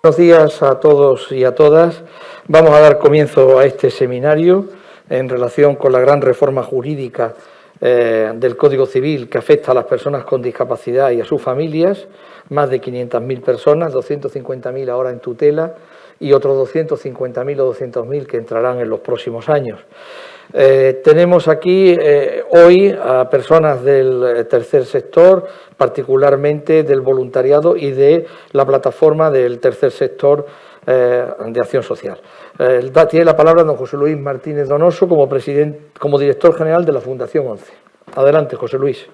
Buenos días a todos y a todas. Vamos a dar comienzo a este seminario en relación con la gran reforma jurídica del Código Civil que afecta a las personas con discapacidad y a sus familias. Más de 500.000 personas, 250.000 ahora en tutela y otros 250.000 o 200.000 que entrarán en los próximos años. Tenemos aquí hoy a personas del tercer sector, particularmente del voluntariado y de la plataforma del tercer sector de acción social. Tiene la palabra don José Luis Martínez Donoso como director general de la Fundación 11. Adelante, José Luis.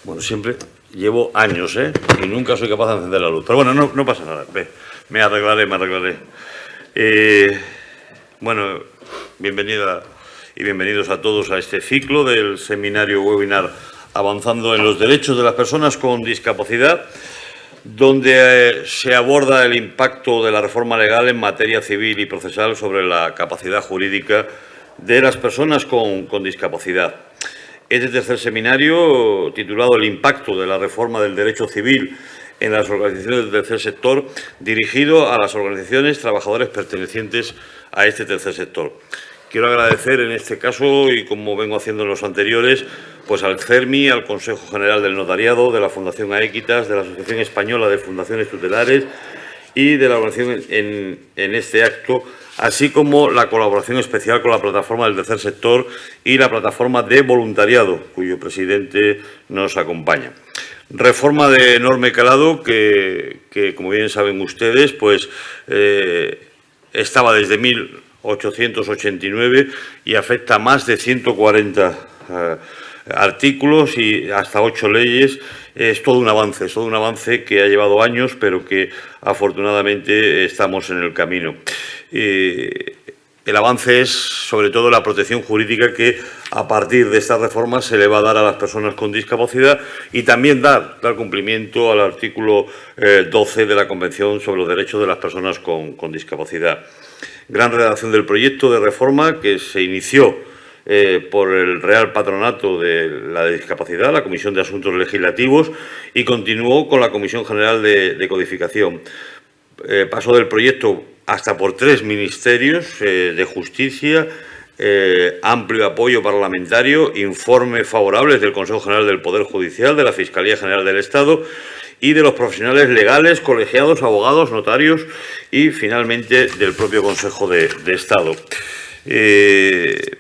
Bueno, siempre llevo años, y nunca soy capaz de encender la luz. Pero bueno, no pasa nada. Me arreglaré. Bueno, bienvenida y bienvenidos a todos a este ciclo del seminario webinar Avanzando en los derechos de las personas con discapacidad, donde se aborda el impacto de la reforma legal en materia civil y procesal sobre la capacidad jurídica de las personas con discapacidad. Este tercer seminario, titulado El impacto de la reforma del derecho civil en las organizaciones del tercer sector, dirigido a las organizaciones trabajadores pertenecientes a este tercer sector. Quiero agradecer en este caso, y como vengo haciendo en los anteriores, pues al CERMI, al Consejo General del Notariado, de la Fundación Aequitas, de la Asociación Española de Fundaciones Tutelares y de la organización en este acto, así como la colaboración especial con la plataforma del tercer sector y la plataforma de voluntariado, cuyo presidente nos acompaña. Reforma de enorme calado que como bien saben ustedes, pues estaba desde 1889 y afecta a más de 140 artículos y hasta 8 leyes. Es todo un avance que ha llevado años, pero que afortunadamente estamos en el camino. El avance es, sobre todo, la protección jurídica que, a partir de esta reforma, se le va a dar a las personas con discapacidad y también dar cumplimiento al artículo 12 de la Convención sobre los Derechos de las Personas con Discapacidad. Gran redacción del proyecto de reforma que se inició por el Real Patronato de la Discapacidad, la Comisión de Asuntos Legislativos, y continuó con la Comisión General de Codificación. Pasó del proyecto hasta por 3 ministerios de Justicia, amplio apoyo parlamentario, informes favorables del Consejo General del Poder Judicial, de la Fiscalía General del Estado y de los profesionales legales, colegiados, abogados, notarios y, finalmente, del propio Consejo de Estado.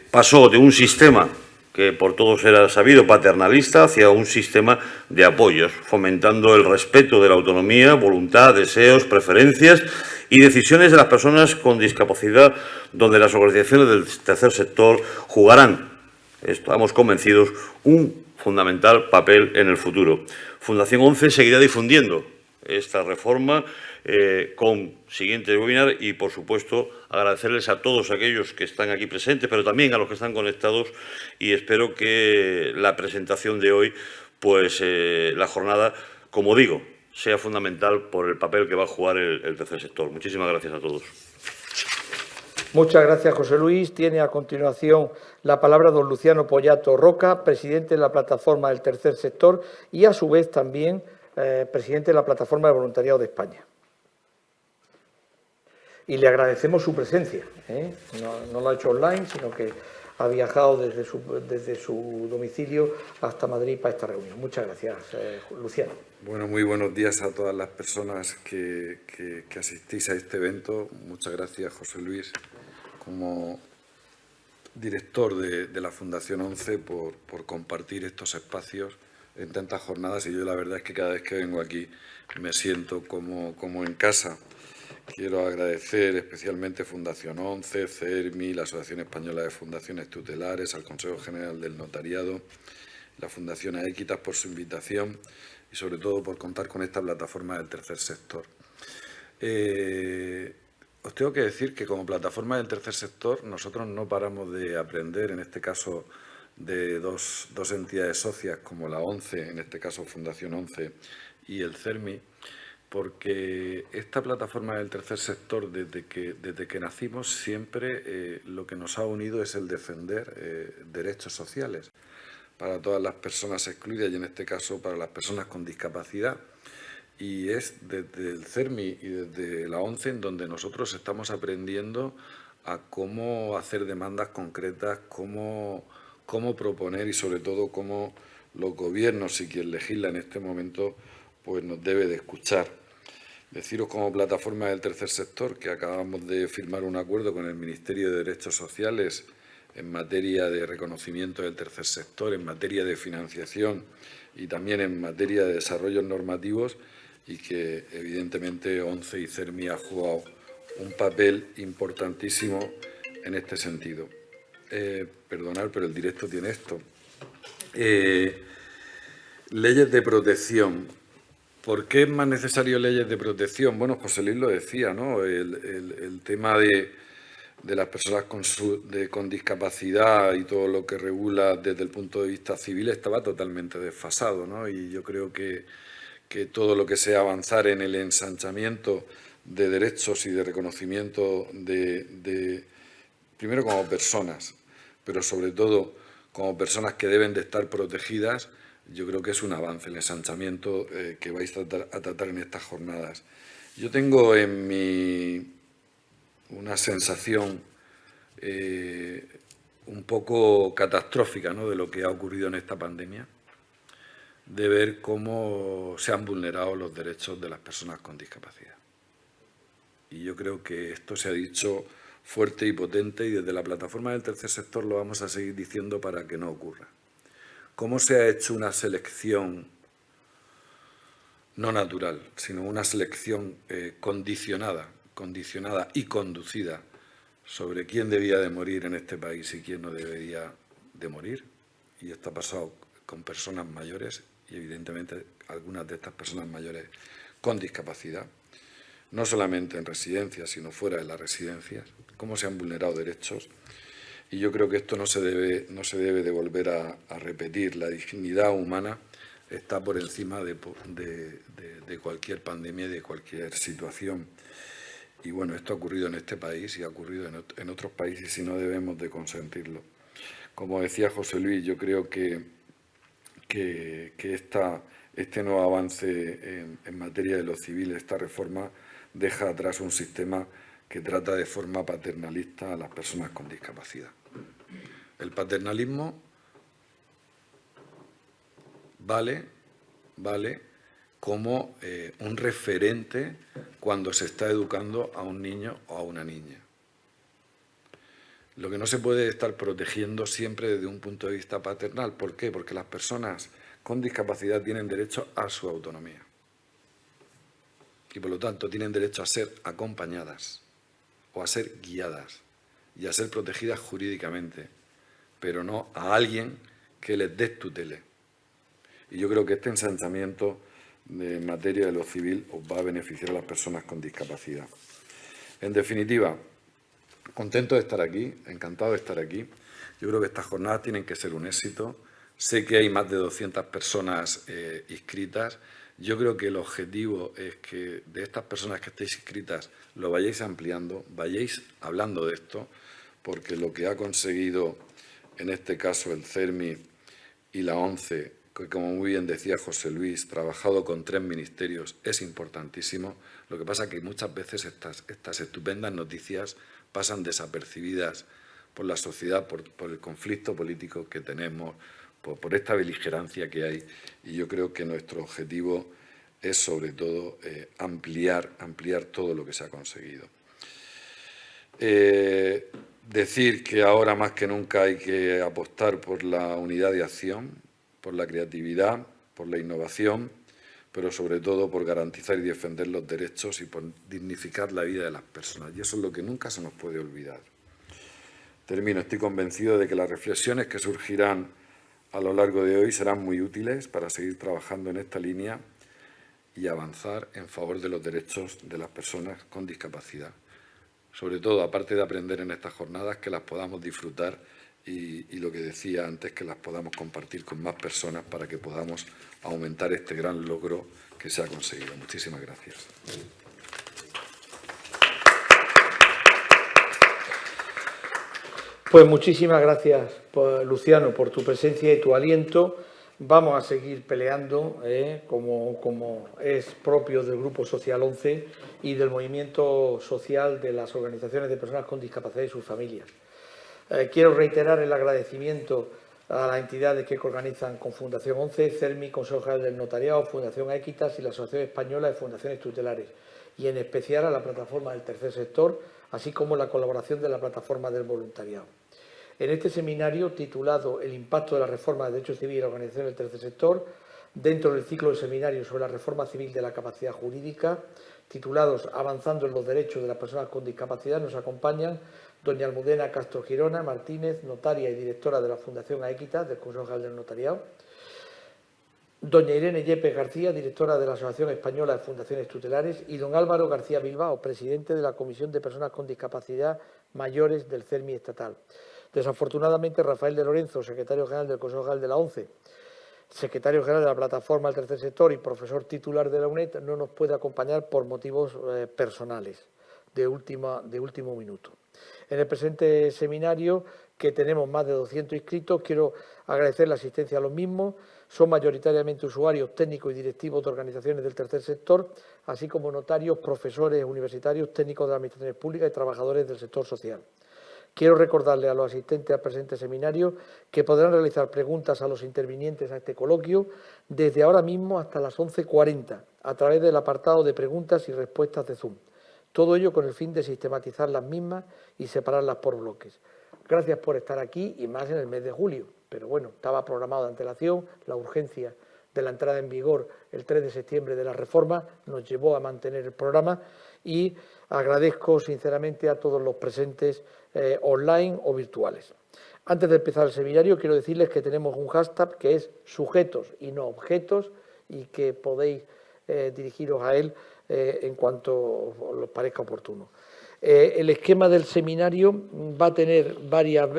Pasó de un sistema que por todos era sabido paternalista hacia un sistema de apoyos, fomentando el respeto de la autonomía, voluntad, deseos, preferencias y decisiones de las personas con discapacidad, donde las organizaciones del tercer sector jugarán, estamos convencidos, un fundamental papel en el futuro. Fundación 11 seguirá difundiendo esta reforma con siguientes webinars y, por supuesto, agradecerles a todos aquellos que están aquí presentes, pero también a los que están conectados, y espero que la presentación de hoy, pues la jornada, como digo, sea fundamental por el papel que va a jugar el tercer sector. Muchísimas gracias a todos. Muchas gracias, José Luis. Tiene a continuación la palabra don Luciano Pollato Roca, presidente de la plataforma del tercer sector y, a su vez, también presidente de la plataforma de voluntariado de España. Y le agradecemos su presencia. No lo ha hecho online, sino que ha viajado desde su domicilio hasta Madrid para esta reunión. Muchas gracias, Luciano. Bueno, muy buenos días a todas las personas que asistís a este evento. Muchas gracias, José Luis, como director de la Fundación 11, por compartir estos espacios en tantas jornadas. Y yo la verdad es que cada vez que vengo aquí me siento como en casa. Quiero agradecer especialmente Fundación 11, CERMI, la Asociación Española de Fundaciones Tutelares, al Consejo General del Notariado, la Fundación Aequitas por su invitación y, sobre todo, por contar con esta plataforma del tercer sector. Os tengo que decir que, como plataforma del tercer sector, nosotros no paramos de aprender, en este caso de dos entidades socias como la 11, en este caso Fundación 11, y el CERMI, porque esta plataforma del tercer sector, desde que nacimos, siempre lo que nos ha unido es el defender derechos sociales para todas las personas excluidas y en este caso para las personas con discapacidad. Y es desde el CERMI y desde la ONCE en donde nosotros estamos aprendiendo a cómo hacer demandas concretas, cómo proponer y sobre todo cómo los gobiernos y quien legisla en este momento pues nos debe de escuchar. Deciros como plataforma del tercer sector que acabamos de firmar un acuerdo con el Ministerio de Derechos Sociales en materia de reconocimiento del tercer sector, en materia de financiación y también en materia de desarrollos normativos y que evidentemente ONCE y CERMI ha jugado un papel importantísimo en este sentido. Perdonad, pero el directo tiene esto. Leyes de protección. ¿Por qué es más necesario leyes de protección? Bueno, José Luis lo decía, ¿no? El tema de las personas con discapacidad y todo lo que regula desde el punto de vista civil estaba totalmente desfasado, ¿no? Y yo creo que todo lo que sea avanzar en el ensanchamiento de derechos y de reconocimiento primero como personas, pero sobre todo como personas que deben de estar protegidas, yo creo que es un avance el ensanchamiento que vais a tratar en estas jornadas. Yo tengo en mí una sensación un poco catastrófica, ¿no?, de lo que ha ocurrido en esta pandemia, de ver cómo se han vulnerado los derechos de las personas con discapacidad. Y yo creo que esto se ha dicho fuerte y potente y desde la plataforma del tercer sector lo vamos a seguir diciendo para que no ocurra. ¿Cómo se ha hecho una selección no natural, sino una selección condicionada y conducida sobre quién debía de morir en este país y quién no debería de morir? Y esto ha pasado con personas mayores y evidentemente algunas de estas personas mayores con discapacidad, no solamente en residencias, sino fuera de las residencias, cómo se han vulnerado derechos. Y yo creo que esto no se debe de volver a repetir. La dignidad humana está por encima de cualquier pandemia y de cualquier situación. Y bueno, esto ha ocurrido en este país y ha ocurrido en otros países y no debemos de consentirlo. Como decía José Luis, yo creo que este nuevo avance en materia de lo civil, esta reforma, deja atrás un sistema que trata de forma paternalista a las personas con discapacidad. El paternalismo vale como un referente cuando se está educando a un niño o a una niña. Lo que no se puede estar protegiendo siempre desde un punto de vista paternal. ¿Por qué? Porque las personas con discapacidad tienen derecho a su autonomía. Y por lo tanto tienen derecho a ser acompañadas o a ser guiadas y a ser protegidas jurídicamente, pero no a alguien que les destutele. Y yo creo que este ensanchamiento en materia de lo civil os va a beneficiar a las personas con discapacidad. En definitiva, contento de estar aquí, encantado de estar aquí. Yo creo que estas jornadas tienen que ser un éxito. Sé que hay más de 200 personas inscritas. Yo creo que el objetivo es que de estas personas que estéis inscritas lo vayáis ampliando, vayáis hablando de esto, porque lo que ha conseguido en este caso el CERMI y la ONCE, que como muy bien decía José Luis, trabajado con 3 ministerios, es importantísimo. Lo que pasa es que muchas veces estas estupendas noticias pasan desapercibidas por la sociedad, por el conflicto político que tenemos, por esta beligerancia que hay. Y yo creo que nuestro objetivo es, sobre todo, ampliar todo lo que se ha conseguido. Decir que ahora más que nunca hay que apostar por la unidad de acción, por la creatividad, por la innovación, pero sobre todo por garantizar y defender los derechos y por dignificar la vida de las personas. Y eso es lo que nunca se nos puede olvidar. Termino. Estoy convencido de que las reflexiones que surgirán a lo largo de hoy serán muy útiles para seguir trabajando en esta línea y avanzar en favor de los derechos de las personas con discapacidad. Sobre todo, aparte de aprender en estas jornadas, que las podamos disfrutar y lo que decía antes, que las podamos compartir con más personas para que podamos aumentar este gran logro que se ha conseguido. Muchísimas gracias. Pues muchísimas gracias, Luciano, por tu presencia y tu aliento. Vamos a seguir peleando, como es propio del Grupo Social 11 y del movimiento social de las organizaciones de personas con discapacidad y sus familias. Quiero reiterar el agradecimiento a las entidades que organizan con Fundación 11, CERMI, Consejo General del Notariado, Fundación Equitas y la Asociación Española de Fundaciones Tutelares, y en especial a la plataforma del tercer sector, así como la colaboración de la plataforma del voluntariado. En este seminario, titulado El impacto de la reforma de Derecho Civil y la organización del tercer sector, dentro del ciclo de seminarios sobre la reforma civil de la capacidad jurídica, titulados Avanzando en los derechos de las personas con discapacidad, nos acompañan doña Almudena Castro Girona Martínez, notaria y directora de la Fundación Equitas del Consejo General del Notariado, doña Irene Yepes García, directora de la Asociación Española de Fundaciones Tutelares, y don Álvaro García Bilbao, presidente de la Comisión de Personas con Discapacidad Mayores del CERMI estatal. Desafortunadamente, Rafael de Lorenzo, secretario general del Consejo General de la ONCE, secretario general de la Plataforma del Tercer Sector y profesor titular de la UNED, no nos puede acompañar por motivos personales de último minuto. En el presente seminario, que tenemos más de 200 inscritos, quiero agradecer la asistencia a los mismos. Son mayoritariamente usuarios técnicos y directivos de organizaciones del tercer sector, así como notarios, profesores universitarios, técnicos de las administraciones públicas y trabajadores del sector social. Quiero recordarle a los asistentes al presente seminario que podrán realizar preguntas a los intervinientes a este coloquio desde ahora mismo hasta las 11:40 a través del apartado de preguntas y respuestas de Zoom. Todo ello con el fin de sistematizar las mismas y separarlas por bloques. Gracias por estar aquí y más en el mes de julio. Pero bueno, estaba programado de antelación, la urgencia de la entrada en vigor el 3 de septiembre de la reforma nos llevó a mantener el programa y agradezco sinceramente a todos los presentes online o virtuales. Antes de empezar el seminario, quiero decirles que tenemos un hashtag que es sujetos y no objetos y que podéis dirigiros a él en cuanto os parezca oportuno. El esquema del seminario va a tener varios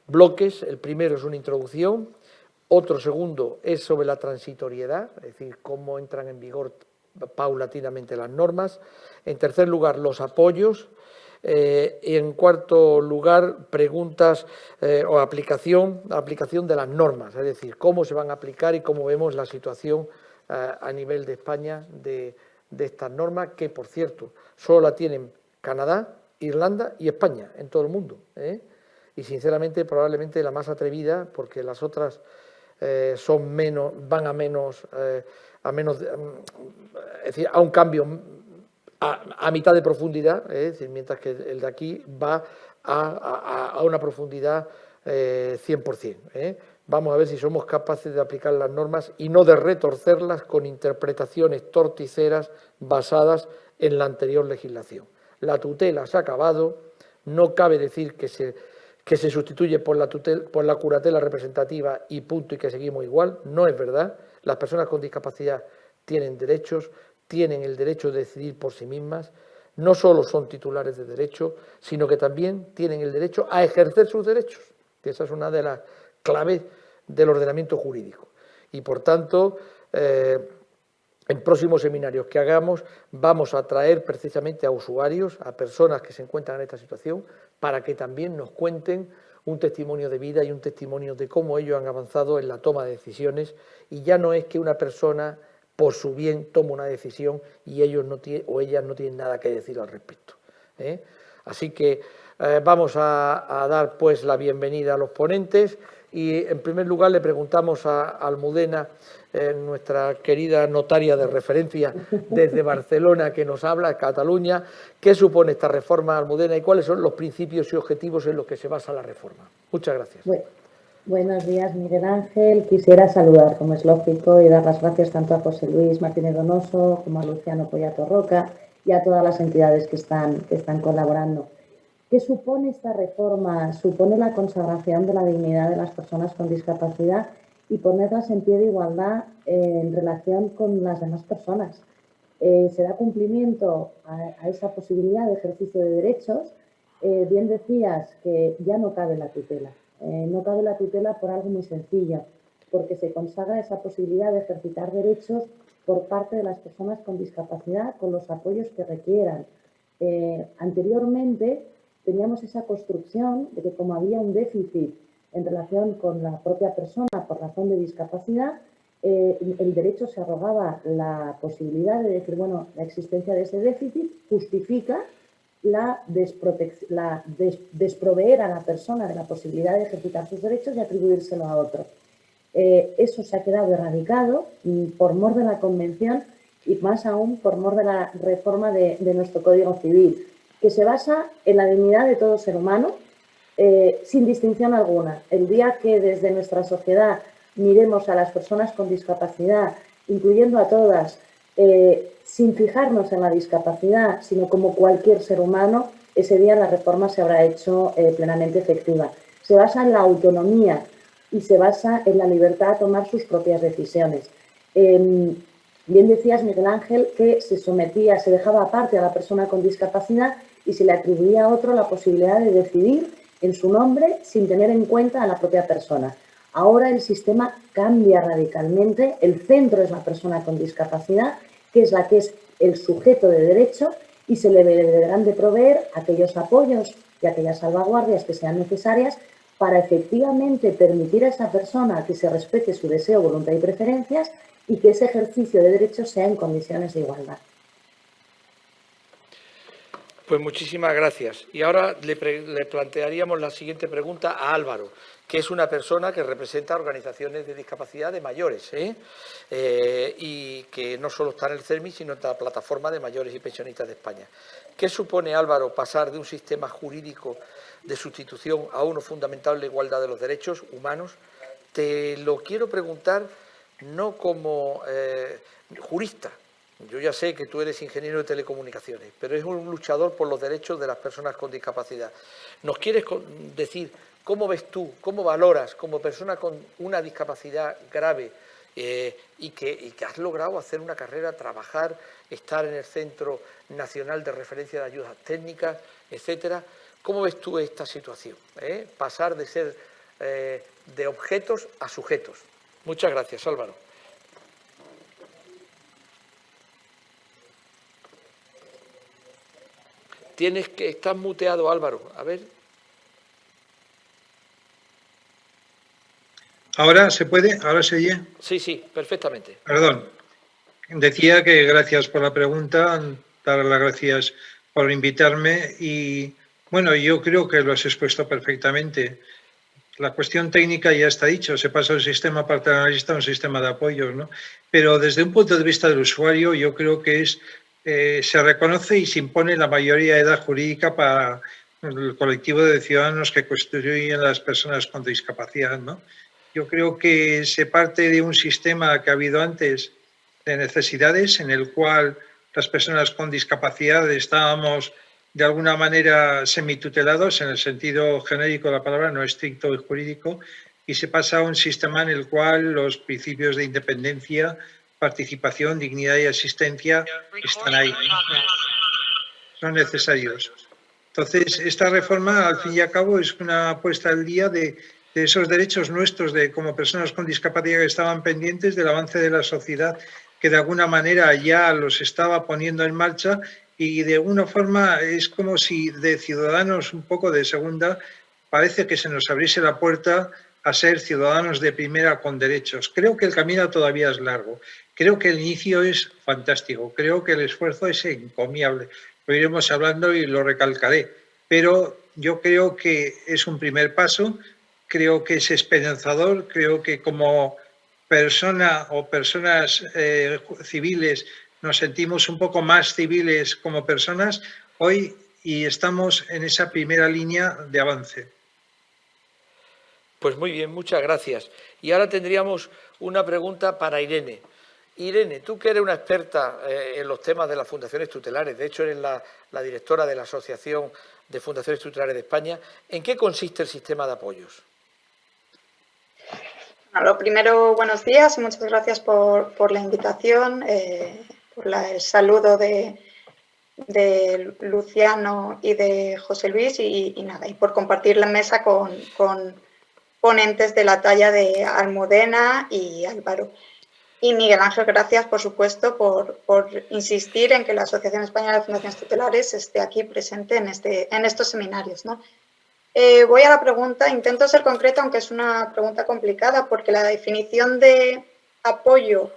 bloques. El primero es una introducción, otro segundo es sobre la transitoriedad, es decir, cómo entran en vigor paulatinamente las normas. En tercer lugar, los apoyos. En cuarto lugar, preguntas o aplicación de las normas, es decir, cómo se van a aplicar y cómo vemos la situación a nivel de España de estas normas, que por cierto solo la tienen Canadá, Irlanda y España en todo el mundo, y sinceramente probablemente la más atrevida, porque las otras son menos, van a menos, es decir, a un cambio a mitad de profundidad, es decir, mientras que el de aquí va a una profundidad 100%. Vamos a ver si somos capaces de aplicar las normas y no de retorcerlas con interpretaciones torticeras basadas en la anterior legislación. La tutela se ha acabado, no cabe decir que se sustituye por la curatela representativa y punto y que seguimos igual, no es verdad. Las personas con discapacidad tienen derechos, tienen el derecho de decidir por sí mismas, no solo son titulares de derechos, sino que también tienen el derecho a ejercer sus derechos, que esa es una de las claves del ordenamiento jurídico. Y por tanto, en próximos seminarios que hagamos, vamos a traer precisamente a usuarios, a personas que se encuentran en esta situación, para que también nos cuenten un testimonio de vida y un testimonio de cómo ellos han avanzado en la toma de decisiones, y ya no es que una persona por su bien toma una decisión y ellos o ellas no tienen nada que decir al respecto. Así que vamos a dar pues la bienvenida a los ponentes y en primer lugar le preguntamos a Almudena, nuestra querida notaria de referencia desde Barcelona que nos habla, Cataluña, ¿qué supone esta reforma, Almudena, y cuáles son los principios y objetivos en los que se basa la reforma? Muchas gracias. Buenos días, Miguel Ángel. Quisiera saludar, como es lógico, y dar las gracias tanto a José Luis Martínez Donoso como a Luciano Pollato Roca y a todas las entidades que están colaborando. ¿Qué supone esta reforma? Supone la consagración de la dignidad de las personas con discapacidad y ponerlas en pie de igualdad en relación con las demás personas. Se da cumplimiento a esa posibilidad de ejercicio de derechos. Bien decías que ya no cabe la tutela. No cabe la tutela por algo muy sencillo, porque se consagra esa posibilidad de ejercitar derechos por parte de las personas con discapacidad con los apoyos que requieran. Anteriormente teníamos esa construcción de que como había un déficit en relación con la propia persona por razón de discapacidad, el derecho se arrogaba la posibilidad de decir, bueno, la existencia de ese déficit justifica desproveer a la persona de la posibilidad de ejercitar sus derechos y atribuírselo a otro. Eso se ha quedado erradicado por mor de la Convención y más aún por mor de la reforma de nuestro Código Civil, que se basa en la dignidad de todo ser humano, sin distinción alguna. El día que desde nuestra sociedad miremos a las personas con discapacidad, incluyendo a todas, sin fijarnos en la discapacidad, sino como cualquier ser humano, ese día la reforma se habrá hecho plenamente efectiva. Se basa en la autonomía y se basa en la libertad a tomar sus propias decisiones. Bien decías, Miguel Ángel, que se dejaba aparte a la persona con discapacidad y se le atribuía a otro la posibilidad de decidir en su nombre sin tener en cuenta a la propia persona. Ahora el sistema cambia radicalmente, el centro es la persona con discapacidad, que es la que es el sujeto de derecho, y se le deberán de proveer aquellos apoyos y aquellas salvaguardias que sean necesarias para efectivamente permitir a esa persona que se respete su deseo, voluntad y preferencias y que ese ejercicio de derechos sea en condiciones de igualdad. Pues muchísimas gracias. Y ahora le plantearíamos la siguiente pregunta a Álvaro, que es una persona que representa organizaciones de discapacidad de mayores, y que no solo está en el CERMI, sino en la plataforma de mayores y pensionistas de España. ¿Qué supone, Álvaro, pasar de un sistema jurídico de sustitución a uno fundamental de igualdad de los derechos humanos? Te lo quiero preguntar no como jurista. Yo ya sé que tú eres ingeniero de telecomunicaciones, pero es un luchador por los derechos de las personas con discapacidad. ¿Nos quieres decir cómo ves tú, cómo valoras como persona con una discapacidad grave y que has logrado hacer una carrera, trabajar, estar en el Centro Nacional de Referencia de Ayudas Técnicas, etcétera? ¿Cómo ves tú esta situación? Pasar de ser de objetos a sujetos. Muchas gracias, Álvaro. Estás muteado, Álvaro. A ver. ¿Ahora se puede? ¿Ahora se oye? Sí, perfectamente. Perdón. Decía que gracias por la pregunta, dar las gracias por invitarme y, bueno, yo creo que lo has expuesto perfectamente. La cuestión técnica ya está dicho, se pasa de un sistema paternalista a un sistema de apoyos, ¿no? Pero desde un punto de vista del usuario, yo creo que se reconoce y se impone la mayoría de edad jurídica para el colectivo de ciudadanos que constituyen las personas con discapacidad, ¿no? Yo creo que se parte de un sistema que ha habido antes de necesidades, en el cual las personas con discapacidad estábamos de alguna manera semitutelados en el sentido genérico de la palabra, no estricto y jurídico, y se pasa a un sistema en el cual los principios de independencia, participación, dignidad y asistencia están ahí, son necesarios. Entonces, esta reforma, al fin y al cabo, es una puesta al día de esos derechos nuestros como personas con discapacidad que estaban pendientes del avance de la sociedad, que de alguna manera ya los estaba poniendo en marcha, y de alguna forma es como si de ciudadanos un poco de segunda parece que se nos abriese la puerta a ser ciudadanos de primera con derechos. Creo que el camino todavía es largo. Creo que el inicio es fantástico. Creo que el esfuerzo es encomiable. Lo iremos hablando y lo recalcaré. Pero yo creo que es un primer paso. Creo que es esperanzador. Creo que como persona o personas civiles nos sentimos un poco más civiles como personas hoy y estamos en esa primera línea de avance. Pues muy bien, muchas gracias. Y ahora tendríamos una pregunta para Irene. Irene, tú que eres una experta en los temas de las fundaciones tutelares, de hecho eres la directora de la Asociación de Fundaciones Tutelares de España, ¿en qué consiste el sistema de apoyos? Bueno, lo primero, buenos días y muchas gracias por la invitación, por el saludo de Luciano y de José Luis y nada, y por compartir la mesa con ponentes de la talla de Almudena y Álvaro. Y Miguel Ángel, gracias, por supuesto, por insistir en que la Asociación Española de Fundaciones Tutelares esté aquí presente en estos seminarios, ¿no? Voy a la pregunta, intento ser concreta, aunque es una pregunta complicada, porque la definición de apoyo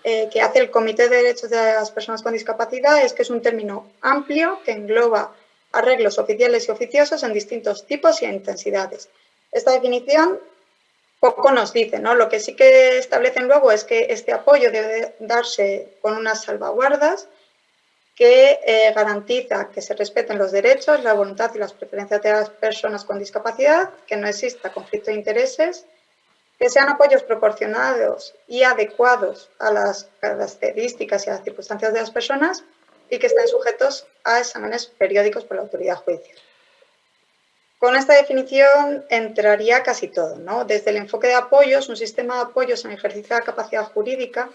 que hace el Comité de Derechos de las Personas con Discapacidad es que es un término amplio que engloba arreglos oficiales y oficiosos en distintos tipos y intensidades. Esta definición poco nos dice, ¿no? Lo que sí que establecen luego es que este apoyo debe darse con unas salvaguardas que garantiza que se respeten los derechos, la voluntad y las preferencias de las personas con discapacidad, que no exista conflicto de intereses, que sean apoyos proporcionados y adecuados a las características y a las circunstancias de las personas y que estén sujetos a exámenes periódicos por la autoridad judicial. Con esta definición entraría casi todo, ¿no? Desde el enfoque de apoyos, un sistema de apoyos en ejercicio de la capacidad jurídica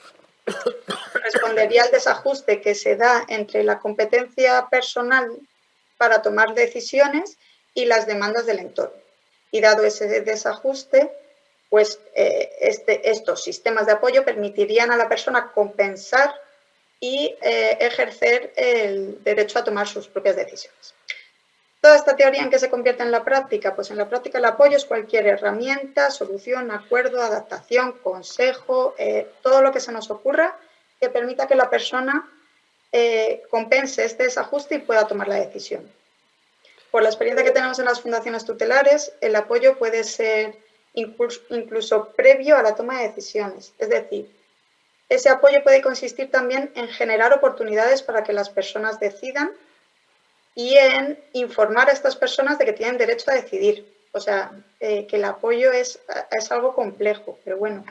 respondería al desajuste que se da entre la competencia personal para tomar decisiones y las demandas del entorno. Y dado ese desajuste, pues estos sistemas de apoyo permitirían a la persona compensar y ejercer el derecho a tomar sus propias decisiones. Toda esta teoría, ¿en qué se convierte en la práctica? Pues en la práctica el apoyo es cualquier herramienta, solución, acuerdo, adaptación, consejo, todo lo que se nos ocurra que permita que la persona compense este desajuste y pueda tomar la decisión. Por la experiencia que tenemos en las fundaciones tutelares, el apoyo puede ser incluso previo a la toma de decisiones. Es decir, ese apoyo puede consistir también en generar oportunidades para que las personas decidan y en informar a estas personas de que tienen derecho a decidir. O sea, que el apoyo es algo complejo, pero bueno.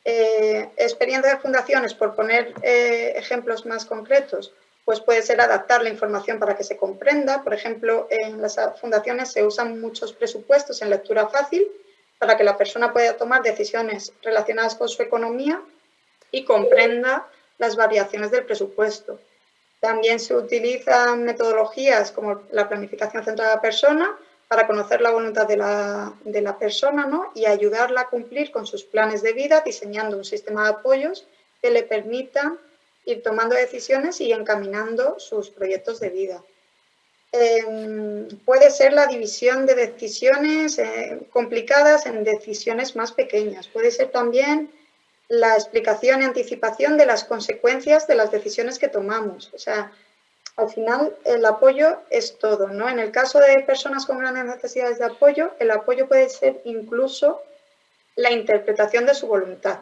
Experiencia de fundaciones, por poner ejemplos más concretos, pues puede ser adaptar la información para que se comprenda. Por ejemplo, en las fundaciones se usan muchos presupuestos en lectura fácil para que la persona pueda tomar decisiones relacionadas con su economía y comprenda las variaciones del presupuesto. También se utilizan metodologías como la planificación centrada en la persona para conocer la voluntad de la persona, ¿no? Y ayudarla a cumplir con sus planes de vida, diseñando un sistema de apoyos que le permitan ir tomando decisiones y encaminando sus proyectos de vida. Puede ser la división de decisiones complicadas en decisiones más pequeñas. Puede ser también la explicación y anticipación de las consecuencias de las decisiones que tomamos. O sea, al final el apoyo es todo, ¿no? En el caso de personas con grandes necesidades de apoyo, el apoyo puede ser incluso la interpretación de su voluntad.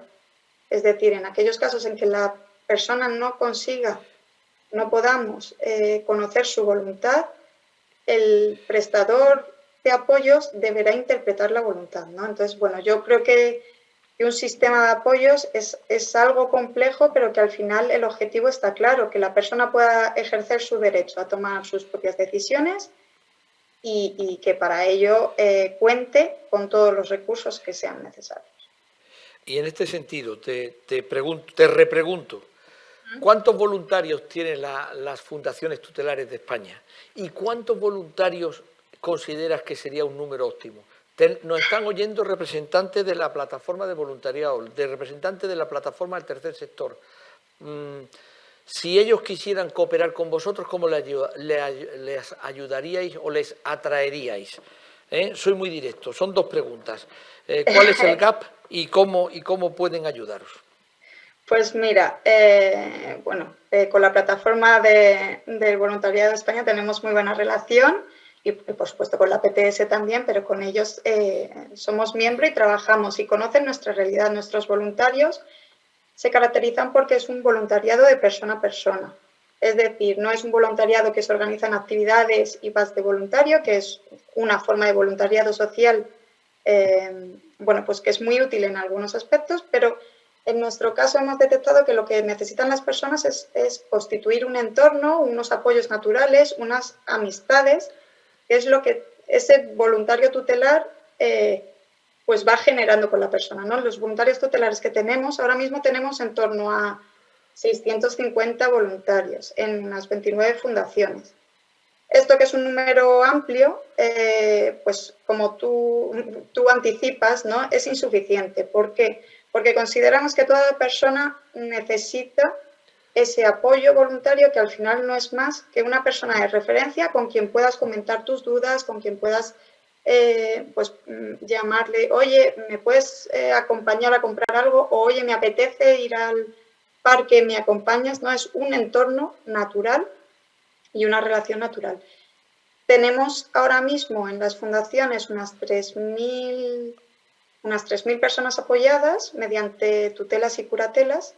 Es decir, en aquellos casos en que la persona no podamos conocer su voluntad, el prestador de apoyos deberá interpretar la voluntad, ¿no? Entonces, bueno, yo creo que un sistema de apoyos es algo complejo, pero que al final el objetivo está claro, que la persona pueda ejercer su derecho a tomar sus propias decisiones y que para ello cuente con todos los recursos que sean necesarios. Y en este sentido, te repregunto, ¿cuántos voluntarios tienen las fundaciones tutelares de España? ¿Y cuántos voluntarios consideras que sería un número óptimo? Nos están oyendo representantes de la plataforma de voluntariado, representantes de la plataforma del tercer sector. Si ellos quisieran cooperar con vosotros, ¿cómo les ayudaríais o les atraeríais? Soy muy directo, son dos preguntas. ¿Cuál es el gap y cómo pueden ayudaros? Pues mira, con la plataforma del voluntariado de España tenemos muy buena relación. Y por supuesto con la PTS también, pero con ellos somos miembros y trabajamos y conocen nuestra realidad. Nuestros voluntarios se caracterizan porque es un voluntariado de persona a persona. Es decir, no es un voluntariado que se organiza en actividades y vas de voluntario, que es una forma de voluntariado social, pues que es muy útil en algunos aspectos, pero en nuestro caso hemos detectado que lo que necesitan las personas es constituir un entorno, unos apoyos naturales, unas amistades, que es lo que ese voluntario tutelar pues va generando con la persona, ¿no? Los voluntarios tutelares que tenemos, ahora mismo tenemos en torno a 650 voluntarios en las 29 fundaciones. Esto, que es un número amplio, pues como tú anticipas, ¿no?, es insuficiente. ¿Por qué? Porque consideramos que toda persona necesita ese apoyo voluntario, que al final no es más que una persona de referencia con quien puedas comentar tus dudas, con quien puedas pues llamarle, oye, ¿me puedes acompañar a comprar algo? O oye, me apetece ir al parque, ¿me acompañas? No, es un entorno natural y una relación natural. Tenemos ahora mismo en las fundaciones unas 3.000 personas apoyadas mediante tutelas y curatelas,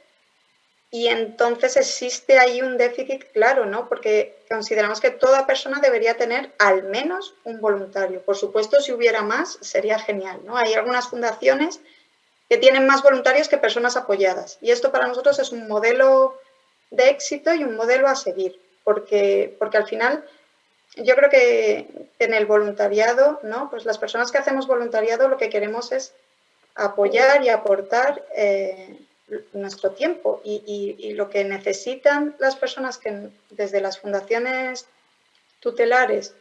y entonces existe ahí un déficit claro, ¿no? Porque consideramos que toda persona debería tener al menos un voluntario. Por supuesto, si hubiera más, sería genial, ¿no? Hay algunas fundaciones que tienen más voluntarios que personas apoyadas, y esto para nosotros es un modelo de éxito y un modelo a seguir, porque al final yo creo que en el voluntariado, ¿no?, pues las personas que hacemos voluntariado lo que queremos es apoyar y aportar nuestro tiempo, y lo que necesitan las personas que desde las fundaciones tutelares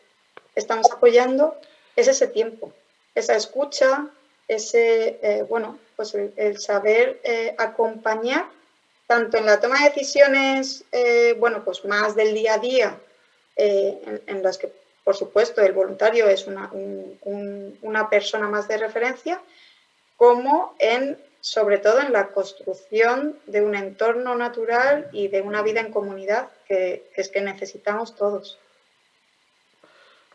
estamos apoyando es ese tiempo, esa escucha, ese, bueno, pues el saber acompañar tanto en la toma de decisiones, bueno, pues más del día a día, en las que, por supuesto, el voluntario es una persona más de referencia, como sobre todo en la construcción de un entorno natural y de una vida en comunidad que es que necesitamos todos.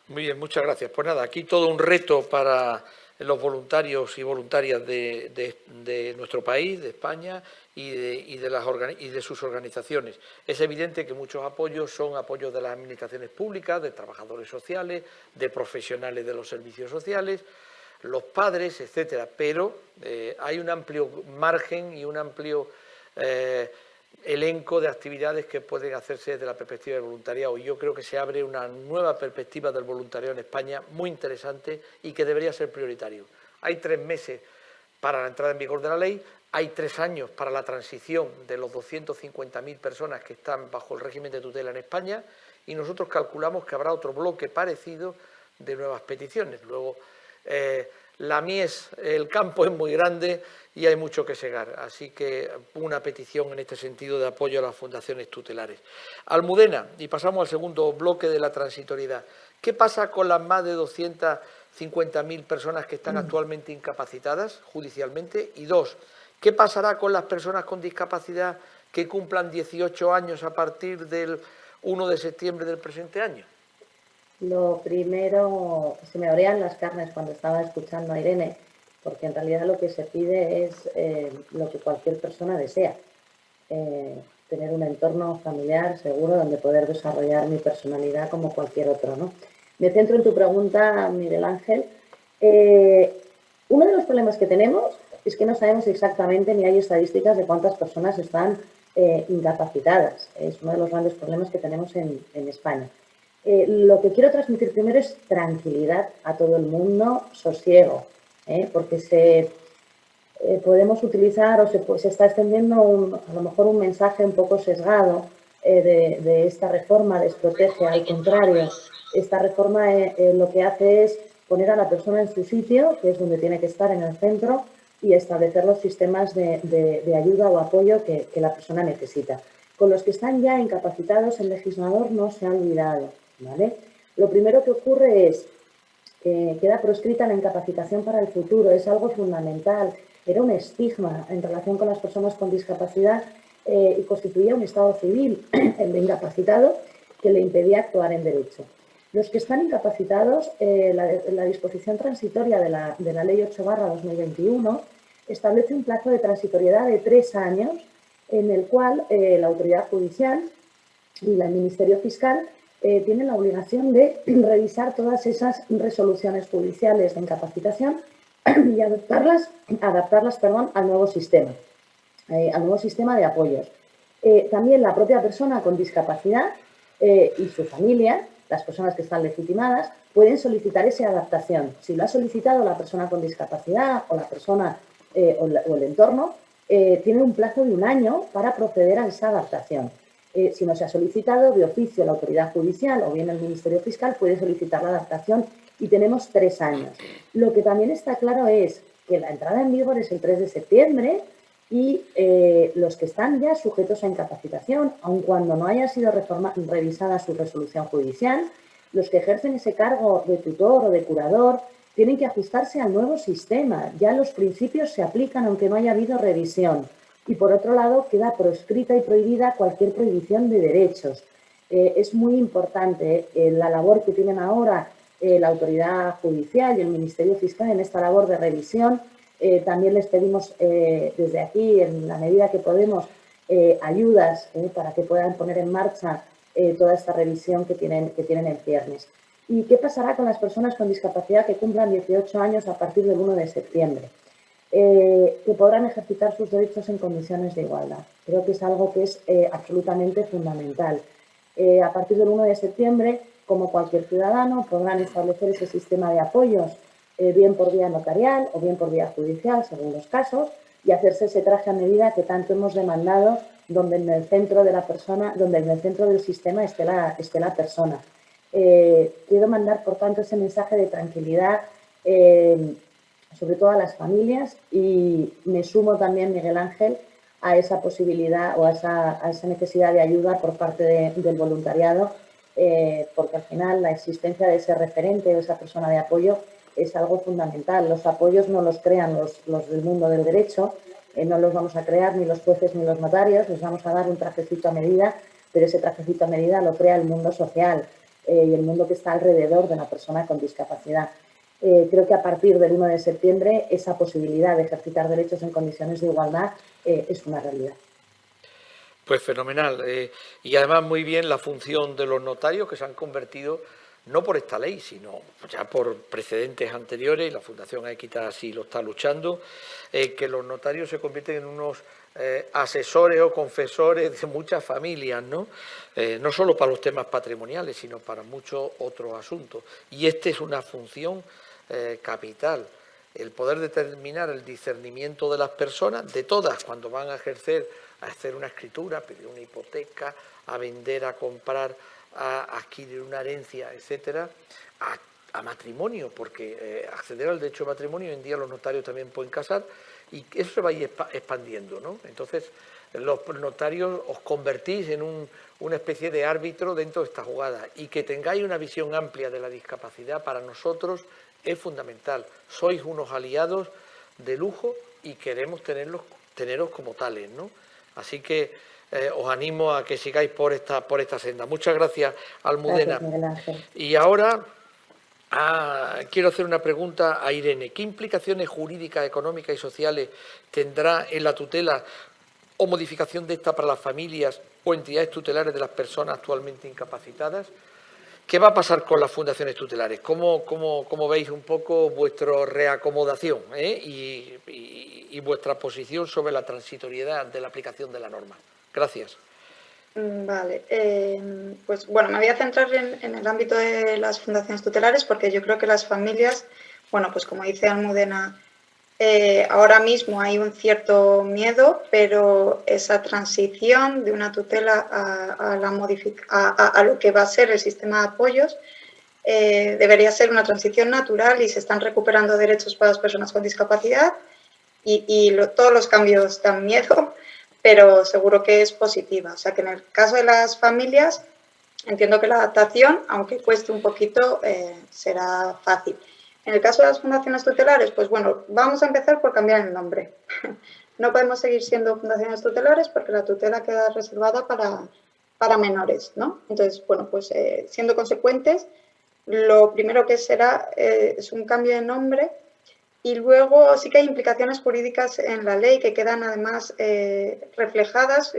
Muy bien, muchas gracias. Pues nada, aquí todo un reto para los voluntarios y voluntarias de nuestro país, de España, y de sus organizaciones. Es evidente que muchos apoyos son apoyos de las administraciones públicas, de trabajadores sociales, de profesionales de los servicios sociales, los padres, etcétera, pero hay un amplio margen y un amplio elenco de actividades que pueden hacerse desde la perspectiva del voluntariado, y yo creo que se abre una nueva perspectiva del voluntariado en España muy interesante y que debería ser prioritario. Hay 3 meses para la entrada en vigor de la ley, hay 3 años para la transición de los 250.000 personas que están bajo el régimen de tutela en España, y nosotros calculamos que habrá otro bloque parecido de nuevas peticiones. Luego, la mies, el campo es muy grande y hay mucho que segar, así que una petición en este sentido de apoyo a las fundaciones tutelares. Almudena, y pasamos al segundo bloque de la transitoriedad. ¿Qué pasa con las más de 250.000 personas que están actualmente incapacitadas judicialmente? Y 2, ¿qué pasará con las personas con discapacidad que cumplan 18 años a partir del 1 de septiembre del presente año? Lo primero, se me abrían las carnes cuando estaba escuchando a Irene, porque en realidad lo que se pide es lo que cualquier persona desea, tener un entorno familiar seguro donde poder desarrollar mi personalidad como cualquier otro, ¿no? Me centro en tu pregunta, Miguel Ángel. Uno de los problemas que tenemos es que no sabemos exactamente, ni hay estadísticas de cuántas personas están incapacitadas. Es uno de los grandes problemas que tenemos en España. Lo que quiero transmitir primero es tranquilidad a todo el mundo, sosiego, porque podemos utilizar o se está extendiendo a lo mejor un mensaje un poco sesgado de esta reforma desprotege. Al contrario, esta reforma lo que hace es poner a la persona en su sitio, que es donde tiene que estar, en el centro, y establecer los sistemas de ayuda o apoyo que la persona necesita. Con los que están ya incapacitados, el legislador no se ha olvidado, ¿vale? Lo primero que ocurre es que queda proscrita la incapacitación para el futuro, es algo fundamental. Era un estigma en relación con las personas con discapacidad y constituía un estado civil, el de incapacitado, que le impedía actuar en derecho. Los que están incapacitados, la disposición transitoria de la Ley 8/2021 establece un plazo de transitoriedad de 3 años en el cual la autoridad judicial y el Ministerio Fiscal tienen la obligación de revisar todas esas resoluciones judiciales de incapacitación y adaptarlas al nuevo sistema de apoyos. También la propia persona con discapacidad y su familia, las personas que están legitimadas, pueden solicitar esa adaptación. Si lo ha solicitado la persona con discapacidad o la persona o el entorno, tiene un plazo de 1 año para proceder a esa adaptación. Si no se ha solicitado, de oficio la autoridad judicial o bien el Ministerio Fiscal puede solicitar la adaptación y tenemos 3 años. Lo que también está claro es que la entrada en vigor es el 3 de septiembre y los que están ya sujetos a incapacitación, aun cuando no haya sido revisada su resolución judicial, los que ejercen ese cargo de tutor o de curador tienen que ajustarse al nuevo sistema. Ya los principios se aplican aunque no haya habido revisión. Y por otro lado, queda proscrita y prohibida cualquier prohibición de derechos. Es muy importante la labor que tienen ahora la autoridad judicial y el Ministerio Fiscal en esta labor de revisión. También les pedimos desde aquí, en la medida que podemos, ayudas para que puedan poner en marcha toda esta revisión que tienen en ciernes. ¿Y qué pasará con las personas con discapacidad que cumplan 18 años a partir del 1 de septiembre? Que podrán ejercitar sus derechos en condiciones de igualdad. Creo que es algo que es absolutamente fundamental. A partir del 1 de septiembre, como cualquier ciudadano, podrán establecer ese sistema de apoyos, bien por vía notarial o bien por vía judicial, según los casos, y hacerse ese traje a medida que tanto hemos demandado, donde en el centro de la persona, donde en el centro del sistema esté la persona. Quiero mandar, por tanto, ese mensaje de tranquilidad sobre todo a las familias, y me sumo también, Miguel Ángel, a esa posibilidad o a esa necesidad de ayuda por parte del voluntariado, porque al final la existencia de ese referente o esa persona de apoyo es algo fundamental. Los apoyos no los crean los del mundo del derecho, no los vamos a crear ni los jueces ni los notarios, les vamos a dar un trajecito a medida, pero ese trajecito a medida lo crea el mundo social y el mundo que está alrededor de la persona con discapacidad. Creo que a partir del 1 de septiembre esa posibilidad de ejercitar derechos en condiciones de igualdad es una realidad. Pues fenomenal. Y además muy bien la función de los notarios, que se han convertido, no por esta ley, sino ya por precedentes anteriores, y la Fundación Equitas así lo está luchando, que los notarios se convierten en unos asesores o confesores de muchas familias, ¿no? No solo para los temas patrimoniales, sino para muchos otros asuntos. Y esta es una función capital, el poder determinar el discernimiento de las personas, de todas, cuando van a ejercer, a hacer una escritura, a pedir una hipoteca, a vender, a comprar, a adquirir una herencia, etcétera, a matrimonio, porque acceder al derecho de matrimonio, hoy en día los notarios también pueden casar, y eso se va a ir expandiendo, ¿no? Entonces, los notarios os convertís en una especie de árbitro dentro de esta jugada, y que tengáis una visión amplia de la discapacidad para nosotros es fundamental. Sois unos aliados de lujo y queremos teneros como tales, ¿no? Así que os animo a que sigáis por esta senda. Muchas gracias, Almudena. Gracias, Miguel Ángel. Y ahora quiero hacer una pregunta a Irene. ¿Qué implicaciones jurídicas, económicas y sociales tendrá en la tutela o modificación de esta para las familias o entidades tutelares de las personas actualmente incapacitadas? ¿Qué va a pasar con las fundaciones tutelares? ¿Cómo veis un poco vuestra reacomodación y vuestra posición sobre la transitoriedad de la aplicación de la norma? Gracias. Vale, pues bueno, me voy a centrar en el ámbito de las fundaciones tutelares, porque yo creo que las familias, bueno, pues como dice Almudena, ahora mismo hay un cierto miedo, pero esa transición de una tutela a lo que va a ser el sistema de apoyos debería ser una transición natural, y se están recuperando derechos para las personas con discapacidad, y todos los cambios dan miedo, pero seguro que es positiva. O sea que en el caso de las familias entiendo que la adaptación, aunque cueste un poquito, será fácil. En el caso de las fundaciones tutelares, pues bueno, vamos a empezar por cambiar el nombre. No podemos seguir siendo fundaciones tutelares porque la tutela queda reservada para menores, ¿no? Entonces, bueno, pues siendo consecuentes, lo primero que será es un cambio de nombre, y luego sí que hay implicaciones jurídicas en la ley que quedan además reflejadas.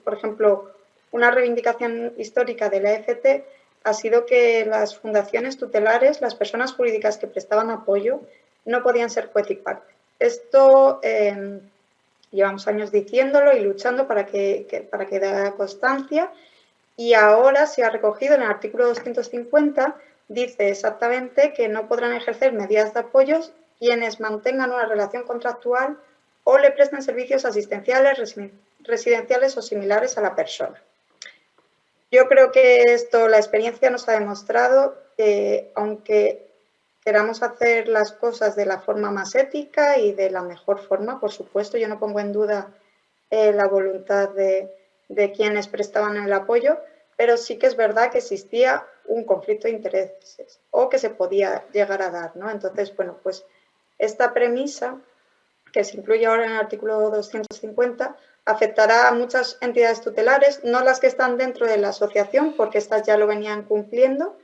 Por ejemplo, una reivindicación histórica de la EFT ha sido que las fundaciones tutelares, las personas jurídicas que prestaban apoyo, no podían ser juez y parte. Esto llevamos años diciéndolo y luchando para que dé constancia, y ahora se ha recogido en el artículo 250, dice exactamente que no podrán ejercer medidas de apoyos quienes mantengan una relación contractual o le presten servicios asistenciales, residenciales o similares a la persona. Yo creo que la experiencia nos ha demostrado que aunque queramos hacer las cosas de la forma más ética y de la mejor forma, por supuesto, yo no pongo en duda la voluntad de quienes prestaban el apoyo, pero sí que es verdad que existía un conflicto de intereses o que se podía llegar a dar, ¿no? Entonces, bueno, pues esta premisa, que se incluye ahora en el artículo 250, afectará a muchas entidades tutelares, no las que están dentro de la asociación, porque estas ya lo venían cumpliendo,